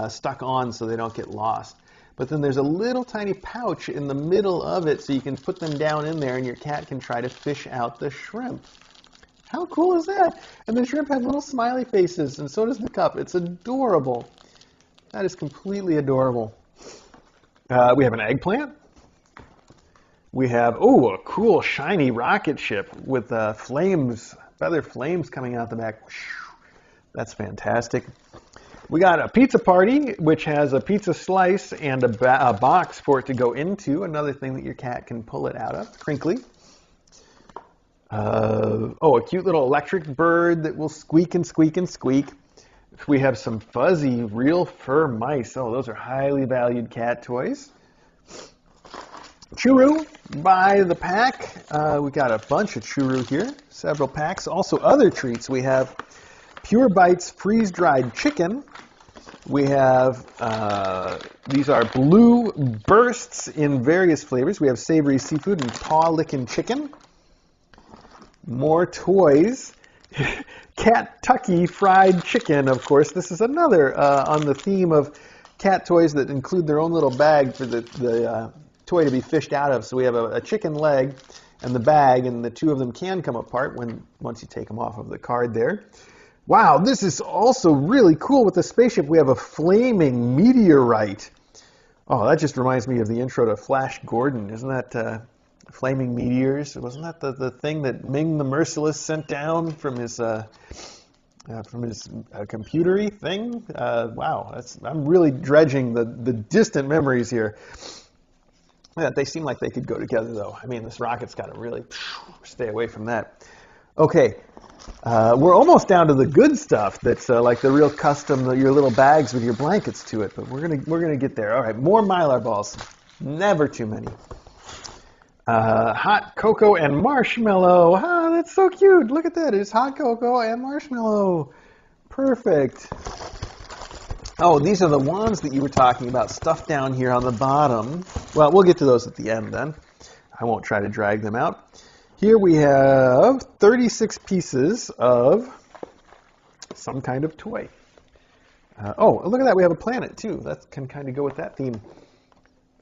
stuck on so they don't get lost. But then there's a little tiny pouch in the middle of it, so you can put them down in there and your cat can try to fish out the shrimp. How cool is that? And the shrimp have little smiley faces, and so does the cup. It's adorable. That is completely adorable. We have an eggplant. We have, a cool shiny rocket ship with flames, feather flames coming out the back. That's fantastic. We got a pizza party, which has a pizza slice and a box for it to go into. Another thing that your cat can pull it out of, crinkly. A cute little electric bird that will squeak and squeak and squeak. We have some fuzzy real fur mice. Oh, those are highly valued cat toys. Churu by the pack. We got a bunch of Churu here, several packs. Also other treats. We have Pure Bites freeze-dried chicken. We have, these are blue bursts in various flavors. We have savory seafood and paw-licking chicken. More toys. Cat Tucky fried chicken, of course. This is another on the theme of cat toys that include their own little bag for the toy to be fished out of. So we have a chicken leg and the bag, and the 2 of them can come apart once you take them off of the card there. Wow, this is also really cool with the spaceship. We have a flaming meteorite. Oh, that just reminds me of the intro to Flash Gordon. Isn't that flaming meteors? Wasn't that the thing that Ming the Merciless sent down from his from his computery thing. Wow, I'm really dredging the distant memories here. Yeah, they seem like they could go together, though. I mean, this rocket's got to really stay away from that. Okay, we're almost down to the good stuff. That's like the real custom, your little bags with your blankets to it. But we're gonna get there. All right, more Mylar balls. Never too many. Hot cocoa and marshmallow. Ah, that's so cute. Look at that. It's hot cocoa and marshmallow. Perfect. Oh, these are the wands that you were talking about, stuffed down here on the bottom. Well, we'll get to those at the end then. I won't try to drag them out. Here we have 36 pieces of some kind of toy. Oh, look at that. We have a planet, too. That can kind of go with that theme.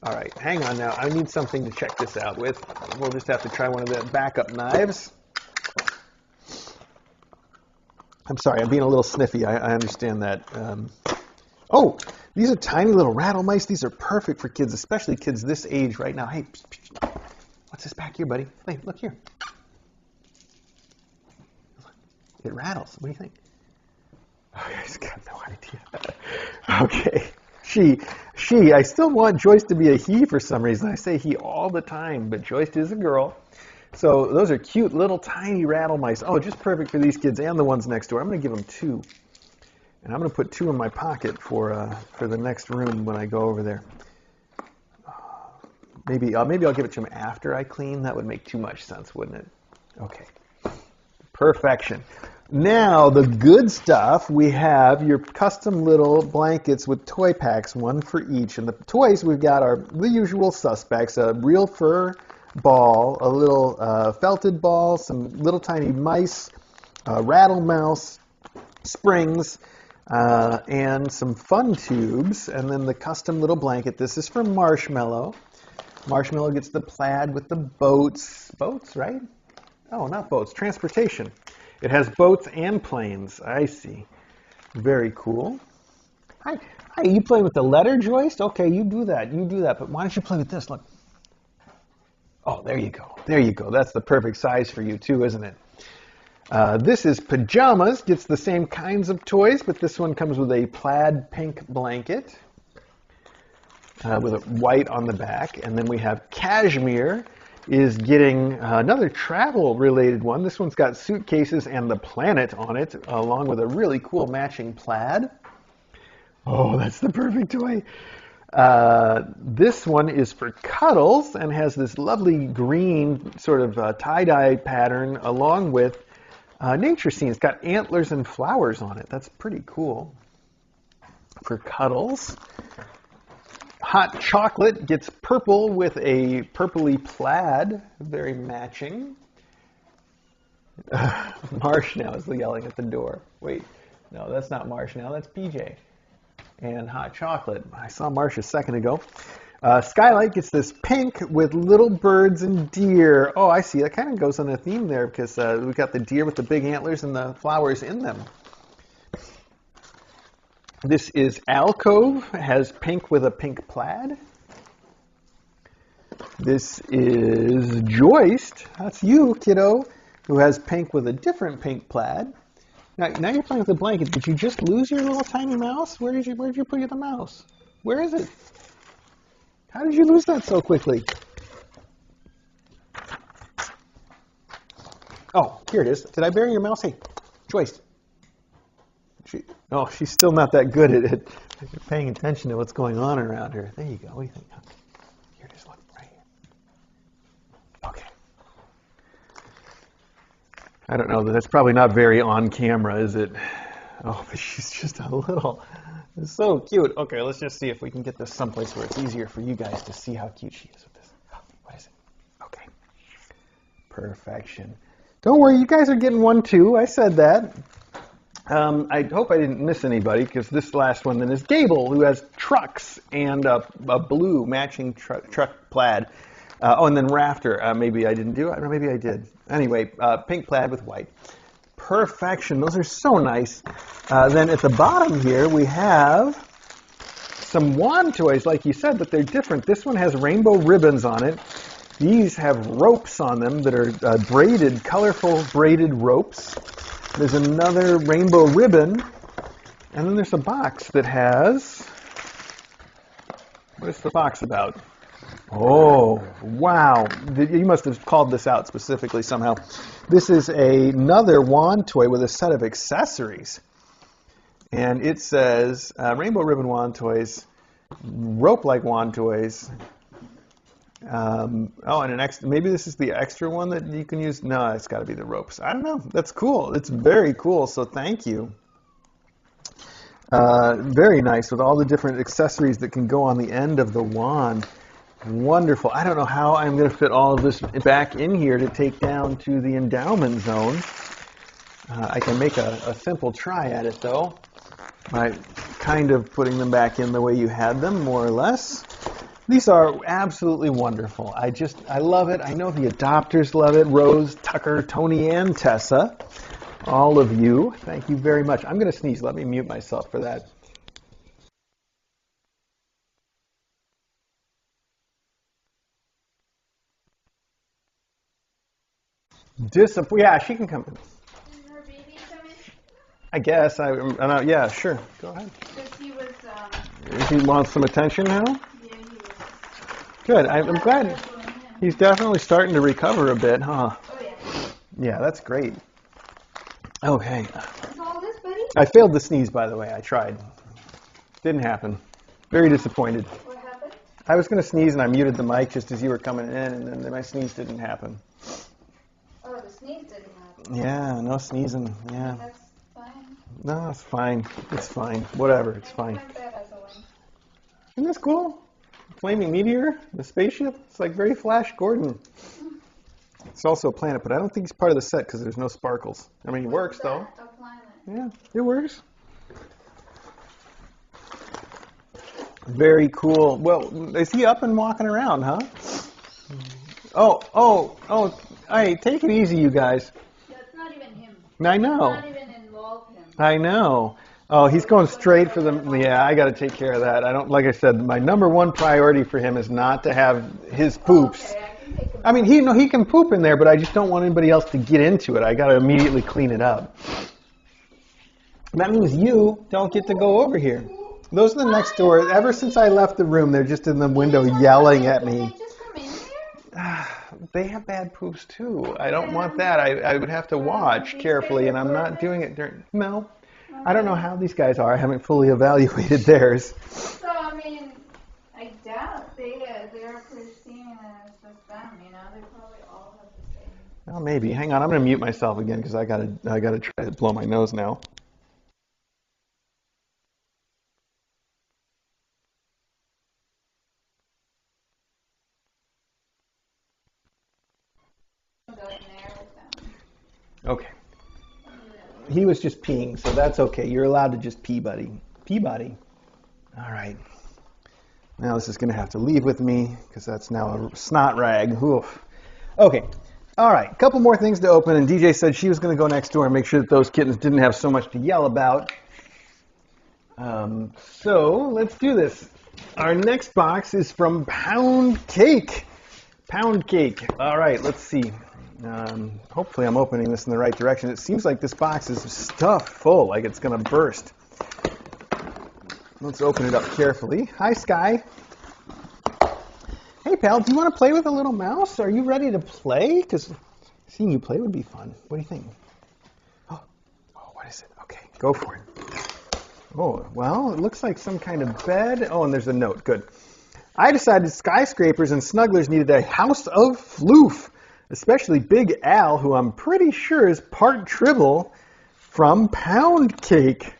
All right, hang on now. I need something to check this out with. We'll just have to try one of the backup knives. I'm sorry, I'm being a little sniffy. I understand that. Oh, these are tiny little rattle mice. These are perfect for kids, especially kids this age right now. Hey, what's this back here, buddy? Hey, look here. It rattles. What do you think? Oh, I just got no idea. Okay. She. I still want Joyce to be a he for some reason. I say he all the time, but Joyce is a girl. So those are cute little tiny rattle mice. Oh, just perfect for these kids and the ones next door. I'm going to give them 2. And I'm going to put 2 in my pocket for the next room when I go over there. Maybe I'll give it to him after I clean. That would make too much sense, wouldn't it? Okay. Perfection. Now, the good stuff, we have your custom little blankets with toy packs, 1 for each. And the toys we've got are the usual suspects, a real fur ball, a little felted ball, some little tiny mice, rattle mouse, springs, and some fun tubes, and then the custom little blanket. This is for Marshmallow. Marshmallow gets the plaid with the boats. Boats, right? Oh, not boats. Transportation. It has boats and planes. I see. Very cool. Hi, you playing with the letter, Joyce? Okay, you do that. You do that. But why don't you play with this? Look. Oh, there you go. There you go. That's the perfect size for you, too, isn't it? This is Pajamas. Gets the same kinds of toys, but this one comes with a plaid pink blanket with a white on the back. And then we have Cashmere is getting another travel-related one. This one's got suitcases and the planet on it, along with a really cool matching plaid. Oh, that's the perfect toy. This one is for Cuddles and has this lovely green sort of tie-dye pattern along with nature scene. It's got antlers and flowers on it. That's pretty cool. For Cuddles. Hot Chocolate gets purple with a purpley plaid. Very matching. Marsh now is yelling at the door. Wait, no, that's not Marsh now. That's PJ. And Hot Chocolate. I saw Marsh a second ago. Skylight gets this pink with little birds and deer. Oh, I see. That kind of goes on a theme there because we've got the deer with the big antlers and the flowers in them. This is Alcove. It has pink with a pink plaid. This is Joist. That's you, kiddo, who has pink with a different pink plaid. Now you're playing with the blanket. Did you just lose your little tiny mouse? Where did you put the mouse? Where is it? How did you lose that so quickly? Oh, here it is. Did I bury your mouse? Hey, Joyce. She's still not that good at paying attention to what's going on around her. There you go. What do you think? Here it is. Look, right here. Okay. I don't know. That's probably not very on camera, is it? Oh, but she's just a little... It's so cute. Okay, let's just see if we can get this someplace where it's easier for you guys to see how cute she is with this. What is it? Okay. Perfection. Don't worry, you guys are getting one too. I said that. I hope I didn't miss anybody because this last one then is Gable, who has trucks and a blue matching truck plaid. And then Rafter. Maybe I didn't do it, or maybe I did. Anyway, pink plaid with white. Perfection. Those are so nice. Then at the bottom here, we have some wand toys, like you said, but they're different. This one has rainbow ribbons on it. These have ropes on them that are braided, colorful braided ropes. There's another rainbow ribbon, and then there's a box that has, what is the box about? Oh, wow. You must have called this out specifically somehow. This is another wand toy with a set of accessories. And it says, Rainbow Ribbon Wand Toys, rope-like wand toys. And maybe this is the extra one that you can use. No, it's got to be the ropes. I don't know. That's cool. It's very cool, so thank you. Very nice with all the different accessories that can go on the end of the wand. Wonderful. I don't know how I'm going to fit all of this back in here to take down to the endowment zone. I can make a simple try at it, though, by kind of putting them back in the way you had them, more or less. These are absolutely wonderful. I love it. I know the adopters love it. Rose, Tucker, Tony, and Tessa. All of you. Thank you very much. I'm going to sneeze. Let me mute myself for that. Yeah, she can come in. Is her baby coming? I guess. Yeah, sure. Go ahead. Because he was, He wants some attention now? yeah, he was. Good. I'm glad. He's definitely starting to recover a bit, huh? Oh, yeah. Yeah, that's great. Okay. That's all this, buddy? I failed to sneeze, by the way. I tried. Didn't happen. Very disappointed. What happened? I was going to sneeze, and I muted the mic just as you were coming in, and then my sneeze didn't happen. Oh, the sneeze didn't happen. Yeah, no sneezing. Yeah. That's fine. No, it's fine. It's fine. Whatever. It's fine. Like that as a wing. Isn't this cool? Flaming meteor, the spaceship. It's like very Flash Gordon. It's also a planet, but I don't think he's part of the set because there's no sparkles. I mean, he works though. A planet. Yeah, it works. Very cool. Well, is he up and walking around, huh? Oh. Hey, take it easy, you guys. That's not even him. I know. Not even involve him. I know. Oh, he's going straight for the. Yeah, I got to take care of that. Like I said, my number one priority for him is not to have his poops. Okay, I can take him. I mean, he can poop in there, but I just don't want anybody else to get into it. I got to immediately clean it up. That means you don't get to go over here. Those are the next door. Ever since I left the room, they're just in the window yelling at me. Can they just come in here? They have bad poops too. I don't want that. I would have to watch carefully, and I'm not doing it during. No, I don't know how these guys are. I haven't fully evaluated theirs. So, I mean, I doubt they're perceiving that it's just them, you know? They probably all have the same. Well, maybe. Hang on, I'm going to mute myself again because I gotta try to blow my nose now. Go in there with them. Okay. He was just peeing, so that's okay. You're allowed to just pee, buddy. Pee, buddy. All right. Now this is going to have to leave with me because that's now a snot rag. Oof. Okay. All right. A couple more things to open, and DJ said she was going to go next door and make sure that those kittens didn't have so much to yell about. So let's do this. Our next box is from Pound Cake. Pound Cake. All right. Let's see. Hopefully I'm opening this in the right direction. It seems like this box is stuffed full, like it's going to burst. Let's open it up carefully. Hi, Sky. Hey, pal, do you want to play with a little mouse? Are you ready to play? Because seeing you play would be fun. What do you think? Oh, what is it? Okay, go for it. Oh, well, it looks like some kind of bed. Oh, and there's a note. Good. I decided skyscrapers and snugglers needed a house of floof. Especially Big Al, who I'm pretty sure is part Tribble from Pound Cake.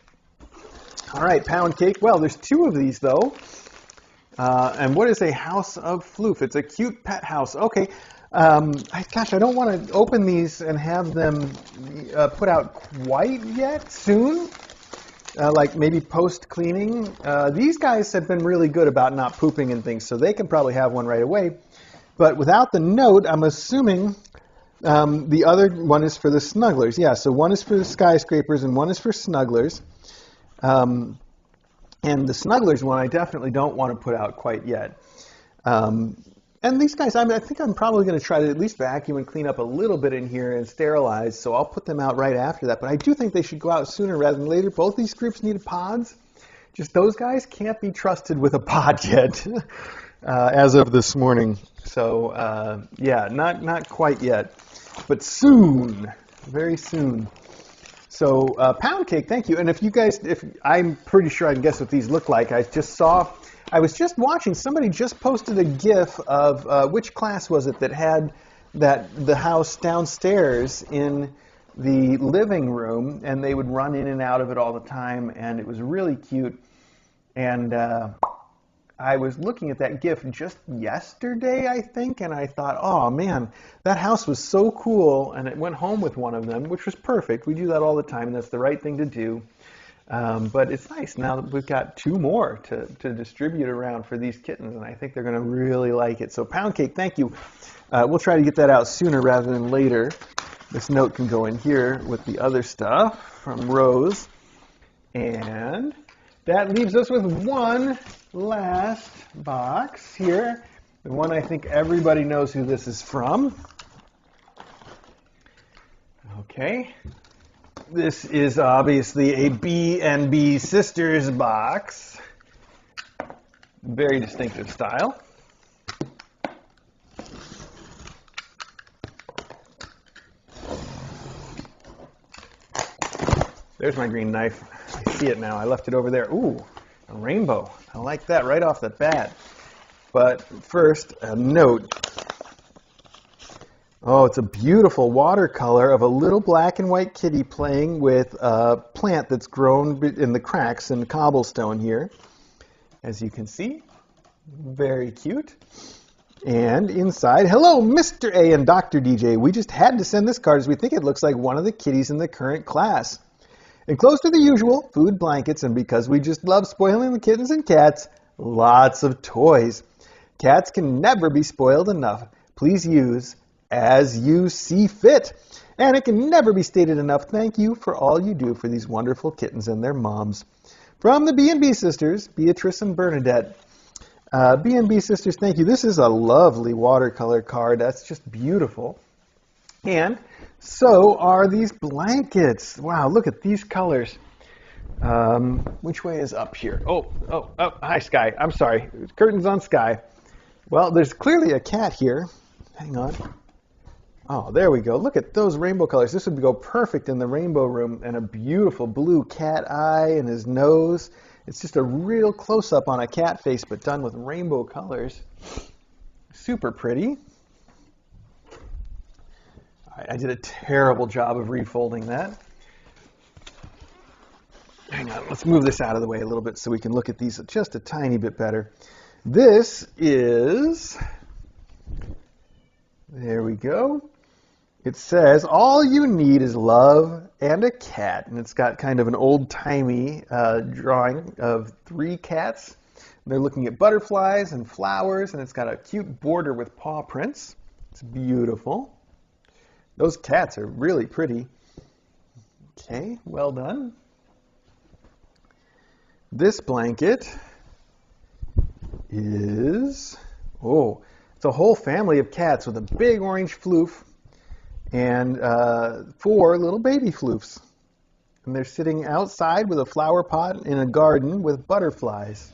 All right, Pound Cake. Well, there's two of these, though. And what is a house of floof? It's a cute pet house. Okay. Gosh, I don't want to open these and have them put out quite yet soon. Like maybe post-cleaning. These guys have been really good about not pooping and things, so they can probably have one right away. But without the note, I'm assuming the other one is for the snugglers. Yeah, so one is for the skyscrapers and one is for snugglers. And the snugglers one I definitely don't want to put out quite yet. And And these guys, I think I'm probably going to try to at least vacuum and clean up a little bit in here and sterilize, so I'll put them out right after that. But I do think they should go out sooner rather than later. Both these groups needed pods. Just those guys can't be trusted with a pod yet, as of this morning. So, yeah, not quite yet, but soon, very soon. So, pound cake, thank you. And if you guys, I'm pretty sure I can guess what these look like. I was just watching, somebody just posted a GIF of, which class was it that had the house downstairs in the living room, and they would run in and out of it all the time, and it was really cute. And I was looking at that GIF just yesterday, I think, and I thought, oh man, that house was so cool, and it went home with one of them, which was perfect. We do that all the time, and that's the right thing to do. But it's nice now that we've got 2 more to distribute around for these kittens, and I think they're going to really like it. So pound cake, thank you. We'll try to get that out sooner rather than later. This note can go in here with the other stuff from Rose. And that leaves us with one last box here. The one I think everybody knows who this is from. Okay. This is obviously a B&B Sisters box. Very distinctive style. There's my green knife. I see it now. I left it over there. Ooh, a rainbow. I like that right off the bat. But first, a note. Oh, it's a beautiful watercolor of a little black and white kitty playing with a plant that's grown in the cracks in cobblestone here. As you can see, very cute. And inside, hello, Mr. A and Dr. DJ. We just had to send this card as we think it looks like one of the kitties in the current class. Enclosed are the usual food, blankets, and because we just love spoiling the kittens and cats, lots of toys. Cats can never be spoiled enough. Please use as you see fit. And it can never be stated enough, thank you for all you do for these wonderful kittens and their moms. From the B&B Sisters, Beatrice and Bernadette. B&B Sisters, thank you. This is a lovely watercolor card. That's just beautiful. And so are these blankets. Wow, look at these colors. Which way is up here? Oh, hi, Sky. I'm sorry. Curtains on Sky. Well, there's clearly a cat here. Hang on. Oh, there we go. Look at those rainbow colors. This would go perfect in the rainbow room, and a beautiful blue cat eye and his nose. It's just a real close-up on a cat face, but done with rainbow colors. Super pretty. I did a terrible job of refolding that. Hang on, let's move this out of the way a little bit so we can look at these just a tiny bit better. This is, there we go. It says, all you need is love and a cat. And it's got kind of an old-timey drawing of 3 cats. They're looking at butterflies and flowers, and it's got a cute border with paw prints. It's beautiful. Those cats are really pretty. Okay, well done. This blanket is, it's a whole family of cats with a big orange floof and 4 little baby floofs. And they're sitting outside with a flower pot in a garden with butterflies.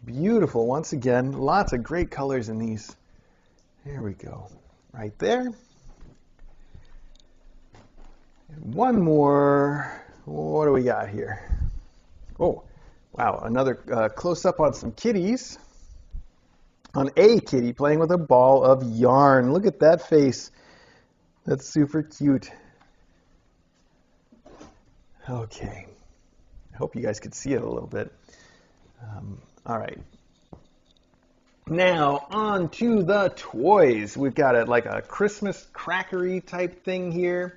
Beautiful, once again, lots of great colors in these. There we go, right there. And one more, what do we got here? Oh, wow, another close-up on some kitties. On a kitty playing with a ball of yarn. Look at that face. That's super cute. Okay. I hope you guys could see it a little bit. All right. Now, on to the toys. We've got like a Christmas crackery type thing here.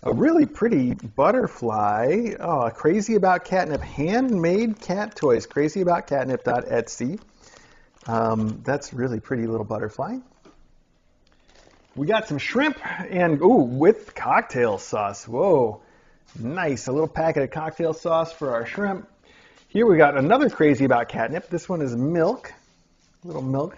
A really pretty butterfly. Oh, Crazy About Catnip. Handmade cat toys. CrazyAboutCatnip.etsy. That's really pretty little butterfly. We got some shrimp and, with cocktail sauce. Whoa, nice. A little packet of cocktail sauce for our shrimp. Here we got another Crazy About Catnip. This one is milk, little milk.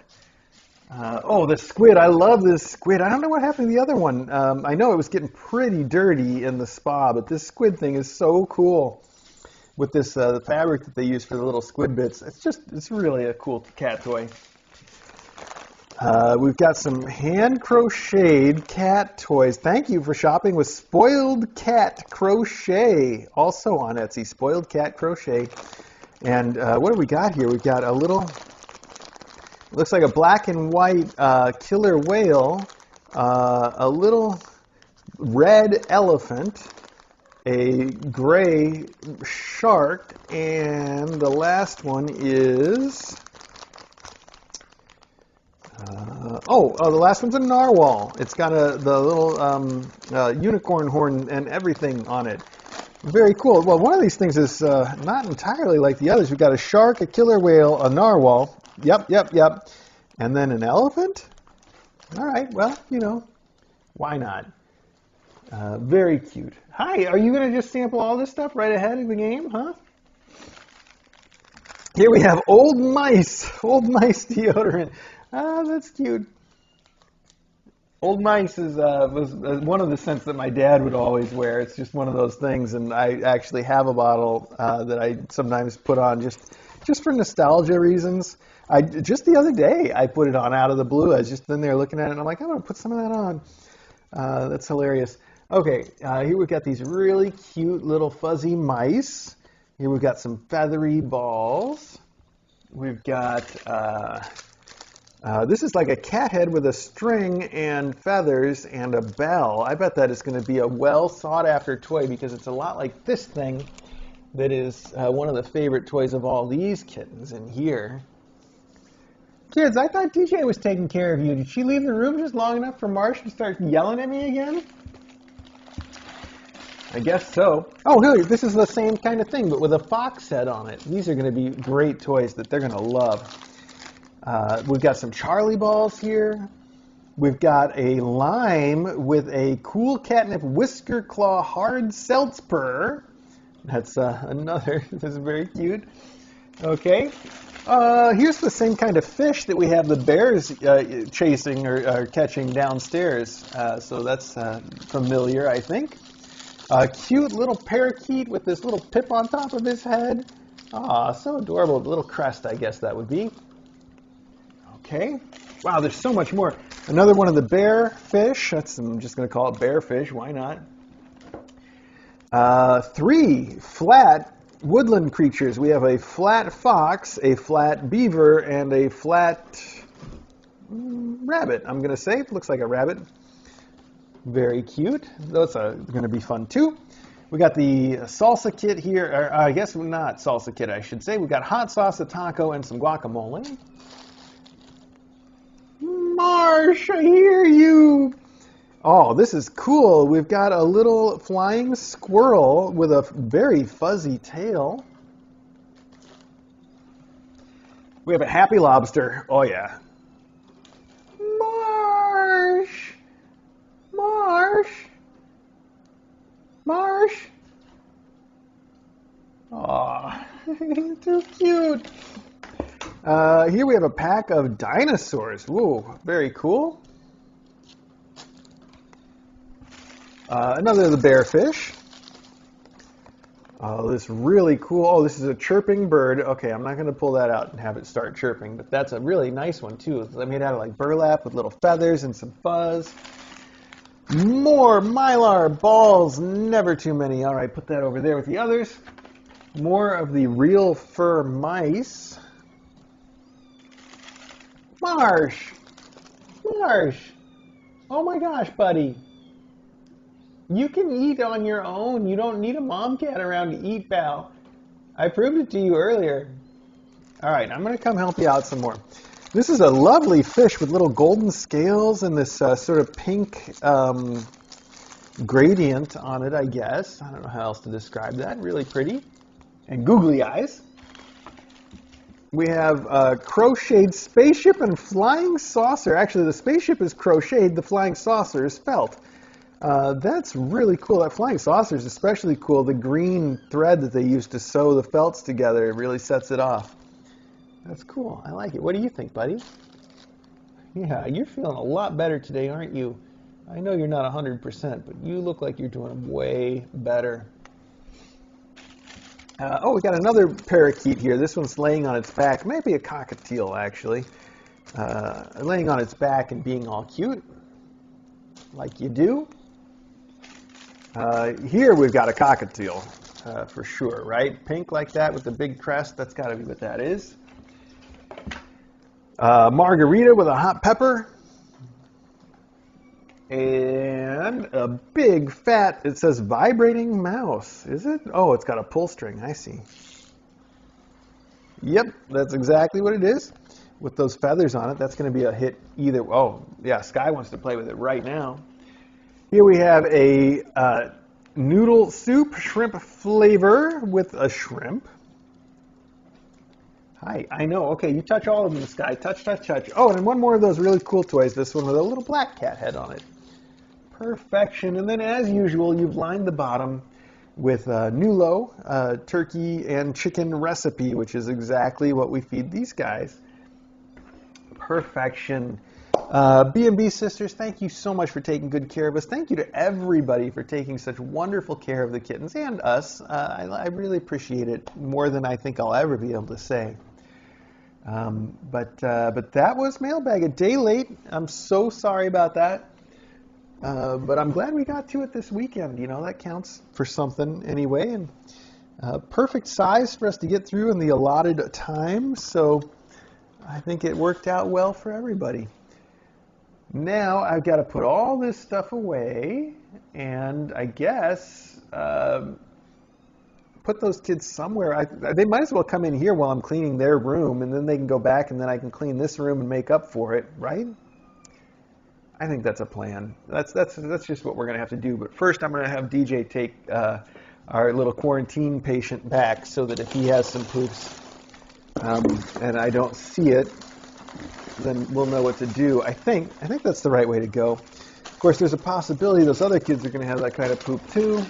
Oh, the squid. I love this squid. I don't know what happened to the other one. I know it was getting pretty dirty in the spa, but this squid thing is so cool with this the fabric that they use for the little squid bits. It's really a cool cat toy. We've got some hand crocheted cat toys. Thank you for shopping with Spoiled Cat Crochet, also on Etsy. Spoiled Cat Crochet. And what do we got here? We've got a little, looks like a black and white killer whale, a little red elephant, a gray shark, and the last one is, the last one's a narwhal. It's got the little unicorn horn and everything on it. Very cool. Well, one of these things is not entirely like the others. We've got a shark, a killer whale, a narwhal. Yep. And then an elephant? All right, well, why not? Very cute. Hi, are you going to just sample all this stuff right ahead of the game, huh? Here we have Old Mice deodorant. Ah, that's cute. Old Mice was one of the scents that my dad would always wear. It's just one of those things, and I actually have a bottle that I sometimes put on just for nostalgia reasons. Just the other day, I put it on out of the blue. I was just in there looking at it, and I'm like, I'm going to put some of that on. That's hilarious. Okay, here we've got these really cute little fuzzy mice. Here we've got some feathery balls. We've got, this is like a cat head with a string and feathers and a bell. I bet that is going to be a well sought after toy because it's a lot like this thing that is one of the favorite toys of all these kittens in here. Kids, I thought DJ was taking care of you. Did she leave the room just long enough for Marsh to start yelling at me again? I guess so. Oh, look, this is the same kind of thing, but with a fox head on it. These are going to be great toys that they're going to love. We've got some Charlie balls here. We've got a lime with a cool catnip whisker claw hard Seltspur. That's another. This is very cute. Okay. Here's the same kind of fish that we have the bears chasing or catching downstairs. So that's familiar, I think. A cute little parakeet with this little pip on top of his head. Aw, so adorable. A little crest, I guess that would be. Okay. Wow, there's so much more. Another one of the bear fish. I'm just going to call it bear fish. Why not? 3 flat woodland creatures. We have a flat fox, a flat beaver, and a flat rabbit, I'm going to say. Looks like a rabbit. Very cute. Those are going to be fun, too. We got the salsa kit here. Or, I guess not salsa kit, I should say. We got hot sauce, a taco, and some guacamole. Marsh, I hear you. Oh, this is cool. We've got a little flying squirrel with a very fuzzy tail. We have a happy lobster. Oh, yeah. Marsh. Aw, too cute. Here we have a pack of dinosaurs. Whoa, very cool. Another of the bearfish. Oh, this really cool. Oh, this is a chirping bird. Okay, I'm not going to pull that out and have it start chirping, but that's a really nice one, too. It's made out of like burlap with little feathers and some fuzz. More Mylar balls. Never too many. All right, put that over there with the others. More of the real fur mice. Marsh. Oh my gosh, buddy. You can eat on your own. You don't need a mom cat around to eat, pal. I proved it to you earlier. All right, I'm going to come help you out some more. This is a lovely fish with little golden scales and this sort of pink gradient on it, I guess. I don't know how else to describe that. Really pretty. And googly eyes. We have a crocheted spaceship and flying saucer. Actually, the spaceship is crocheted. The flying saucer is felt. That's really cool. That flying saucer is especially cool. The green thread that they use to sew the felts together really sets it off. That's cool. I like it. What do you think, buddy? Yeah, you're feeling a lot better today, aren't you? I know you're not 100%, but you look like you're doing way better. Oh, we got another parakeet here. This one's laying on its back. Maybe a cockatiel, actually. Laying on its back and being all cute, like you do. Here we've got a cockatiel, for sure, right? Pink like that with the big crest. That's got to be what that is. Margarita with a hot pepper. And a big fat, it says vibrating mouse. Is it? Oh, it's got a pull string. I see. Yep, that's exactly what it is. With those feathers on it, that's going to be a hit either. Oh, yeah, Sky wants to play with it right now. Here we have a noodle soup, shrimp flavor with a shrimp. Hi, I know. Okay, you touch all of them, Sky. Touch, touch, touch. Oh, and one more of those really cool toys. This one with a little black cat head on it. Perfection. And then, as usual, you've lined the bottom with Nulo, turkey and chicken recipe, which is exactly what we feed these guys. Perfection. B&B Sisters, thank you so much for taking good care of us. Thank you to everybody for taking such wonderful care of the kittens and us. I really appreciate it more than I think I'll ever be able to say. But that was Mailbag, a day late. I'm so sorry about that. But I'm glad we got to it this weekend. You know, that counts for something anyway. And perfect size for us to get through in the allotted time. So I think it worked out well for everybody. Now I've got to put all this stuff away and I guess put those kids somewhere. They might as well come in here while I'm cleaning their room and then they can go back and then I can clean this room and make up for it, right? I think that's a plan. That's just what we're going to have to do. But first I'm going to have DJ take our little quarantine patient back so that if he has some poops and I don't see it, then we'll know what to do. I think that's the right way to go. Of course, there's a possibility those other kids are going to have that kind of poop too.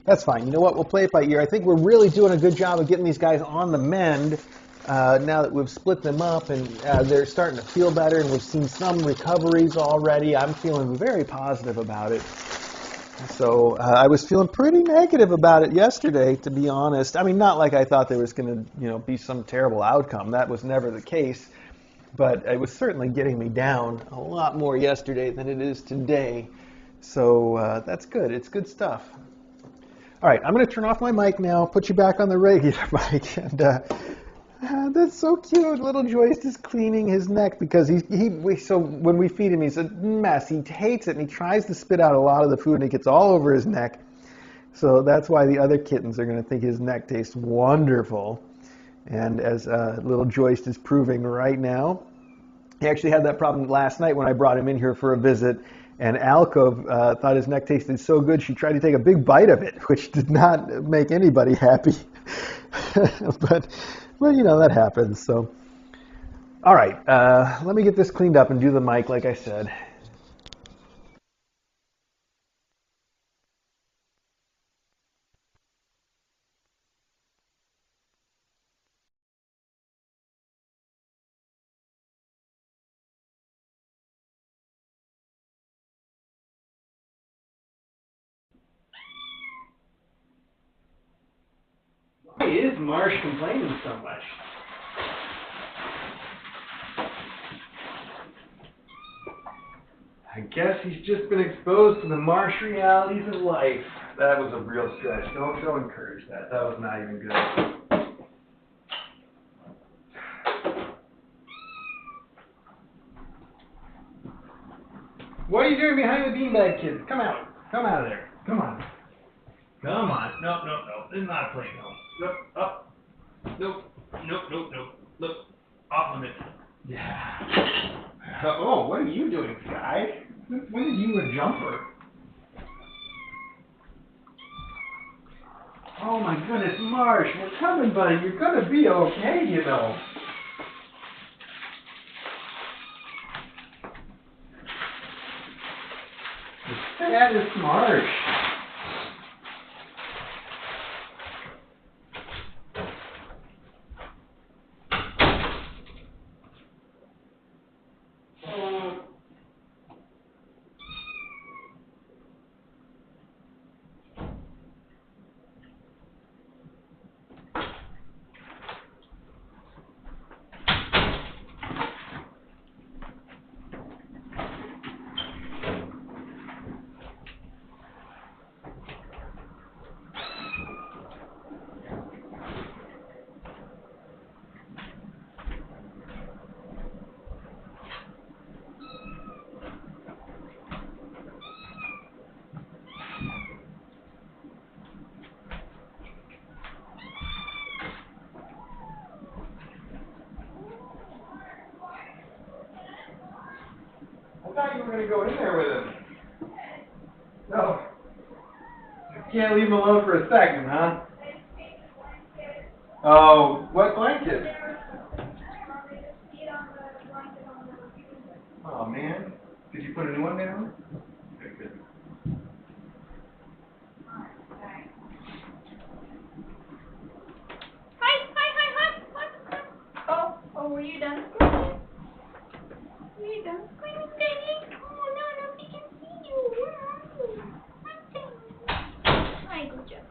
That's fine. You know what? We'll play it by ear. I think we're really doing a good job of getting these guys on the mend now that we've split them up and they're starting to feel better and we've seen some recoveries already. I'm feeling very positive about it. So I was feeling pretty negative about it yesterday, to be honest. I mean, not like I thought there was going to, be some terrible outcome. That was never the case. But it was certainly getting me down a lot more yesterday than it is today. So that's good. It's good stuff. All right, I'm going to turn off my mic now, put you back on the regular mic. And that's so cute. Little Joyce is cleaning his neck because so when we feed him, he's a mess. He hates it, and he tries to spit out a lot of the food, and it gets all over his neck. So that's why the other kittens are going to think his neck tastes wonderful. And as little Joyce is proving right now, he actually had that problem last night when I brought him in here for a visit. And Alcove thought his neck tasted so good, she tried to take a big bite of it, which did not make anybody happy. but that happens. So, all right, let me get this cleaned up and do the mic like I said. Why is Marsh complaining so much? I guess he's just been exposed to the Marsh realities of life. That was a real stretch. Don't encourage that. That was not even good. What are you doing behind the beanbag, kids? Come out. Come out of there. Come on. Come on. No. This is not a playground. Nope. Up. Nope. Look. Off limits. Yeah. Oh, what are you doing, Sky? When did you a jumper? Oh my goodness, Marsh, we're coming, buddy. You're gonna be okay, you know. The saddest Marsh. thought you were going to go in there with him. No. You can't leave him alone for a second, huh? Oh, what blanket? Oh, man. Did you put a new one down? Okay, good. Hi. Oh, were you done screaming? Were you done screaming, baby? Oh, no, nobody can see you. Where are you? Hi, good job.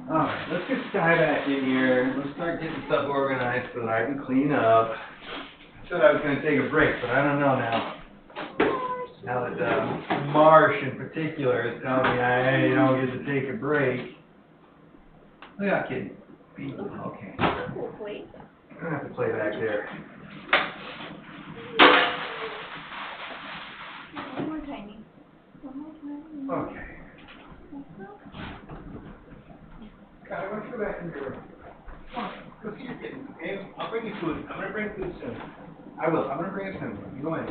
Alright, let's get Sky back in here. Let's start getting stuff organized so that I can clean up. I said I was going to take a break, but I don't know now. Now that Marsh in particular is telling me I don't get to take a break. Look at Kitten. Okay. Cool place. I'm going to have to play back there. One more tiny. Okay. God, I want you to go back in your room. Come on, go see your kitten, okay? I'll bring you food. I'm going to bring food soon. I will. I'm going to bring it soon. You go in.